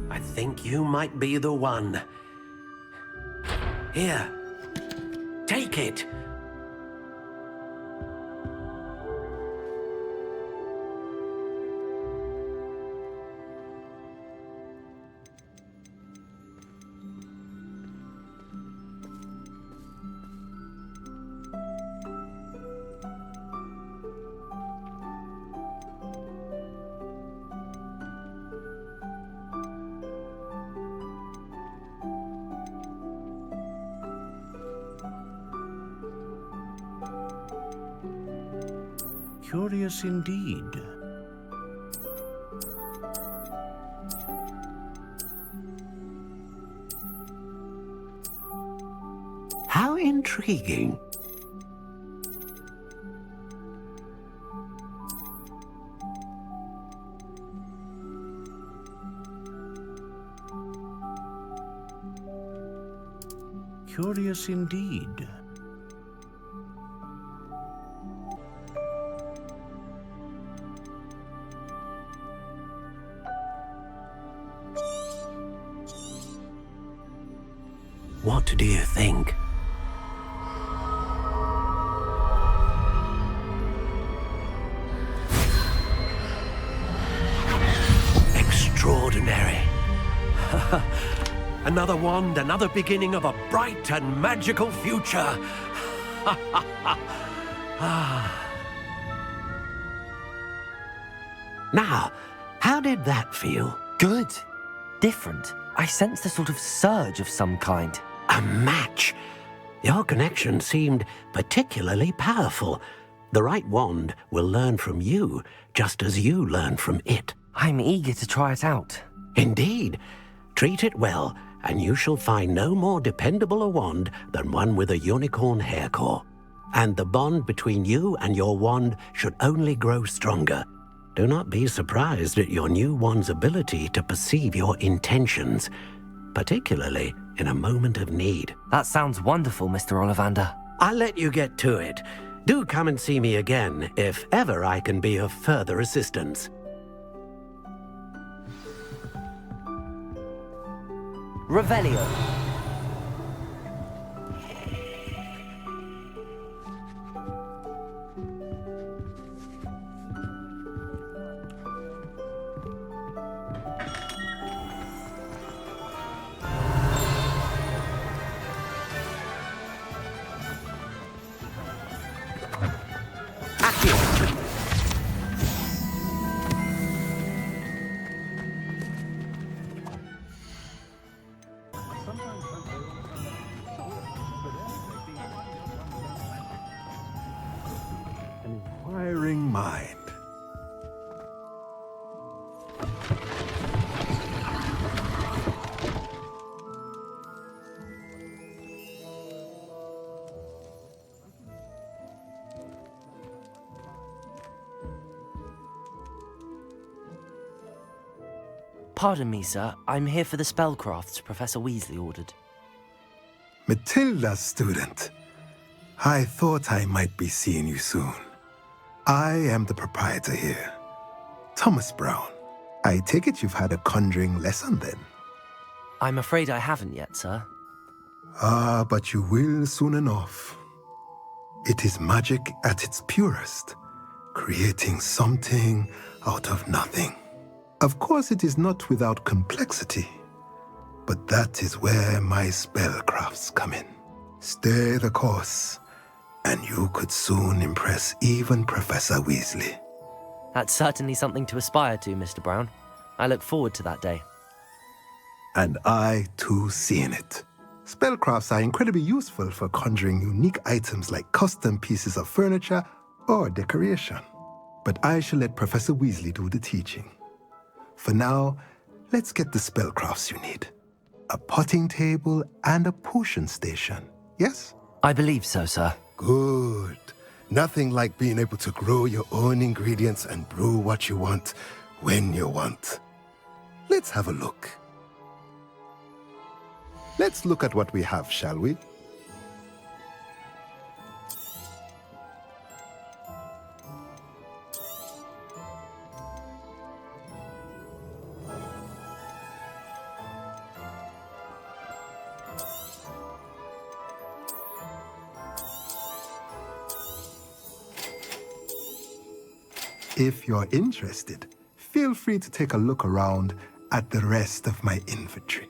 I think you might be the one. Here, take it. Curious indeed. How intriguing. Curious indeed. What do you think? Extraordinary. Another wand, another beginning of a bright and magical future. Now, how did that feel? Good. Different. I sensed a sort of surge of some kind. A match. Your connection seemed particularly powerful. The right wand will learn from you, just as you learn from it. I'm eager to try it out. Indeed. Treat it well, and you shall find no more dependable a wand than one with a unicorn hair core. And the bond between you and your wand should only grow stronger. Do not be surprised at your new wand's ability to perceive your intentions, particularly in a moment of need. That sounds wonderful, Mr. Ollivander. I'll let you get to it. Do come and see me again if ever I can be of further assistance. Revelio. mind. Pardon me, sir. I'm here for the spellcrafts Professor Weasley ordered. Matilda's student. I thought I might be seeing you soon. I am the proprietor here, Thomas Brown. I take it you've had a conjuring lesson then? I'm afraid I haven't yet, sir. Ah, but you will soon enough. It is magic at its purest, creating something out of nothing. Of course, it is not without complexity, but that is where my spellcrafts come in. Stay the course, and you could soon impress even Professor Weasley. That's certainly something to aspire to, Mr. Brown. I look forward to that day. And I, too, seeing it. Spellcrafts are incredibly useful for conjuring unique items like custom pieces of furniture or decoration. But I shall let Professor Weasley do the teaching. For now, let's get the spellcrafts you need. A potting table and a potion station, yes? I believe so, sir. Good. Nothing like being able to grow your own ingredients and brew what you want when you want. Let's have a look. Let's look at what we have, shall we? If you're interested, feel free to take a look around at the rest of my inventory.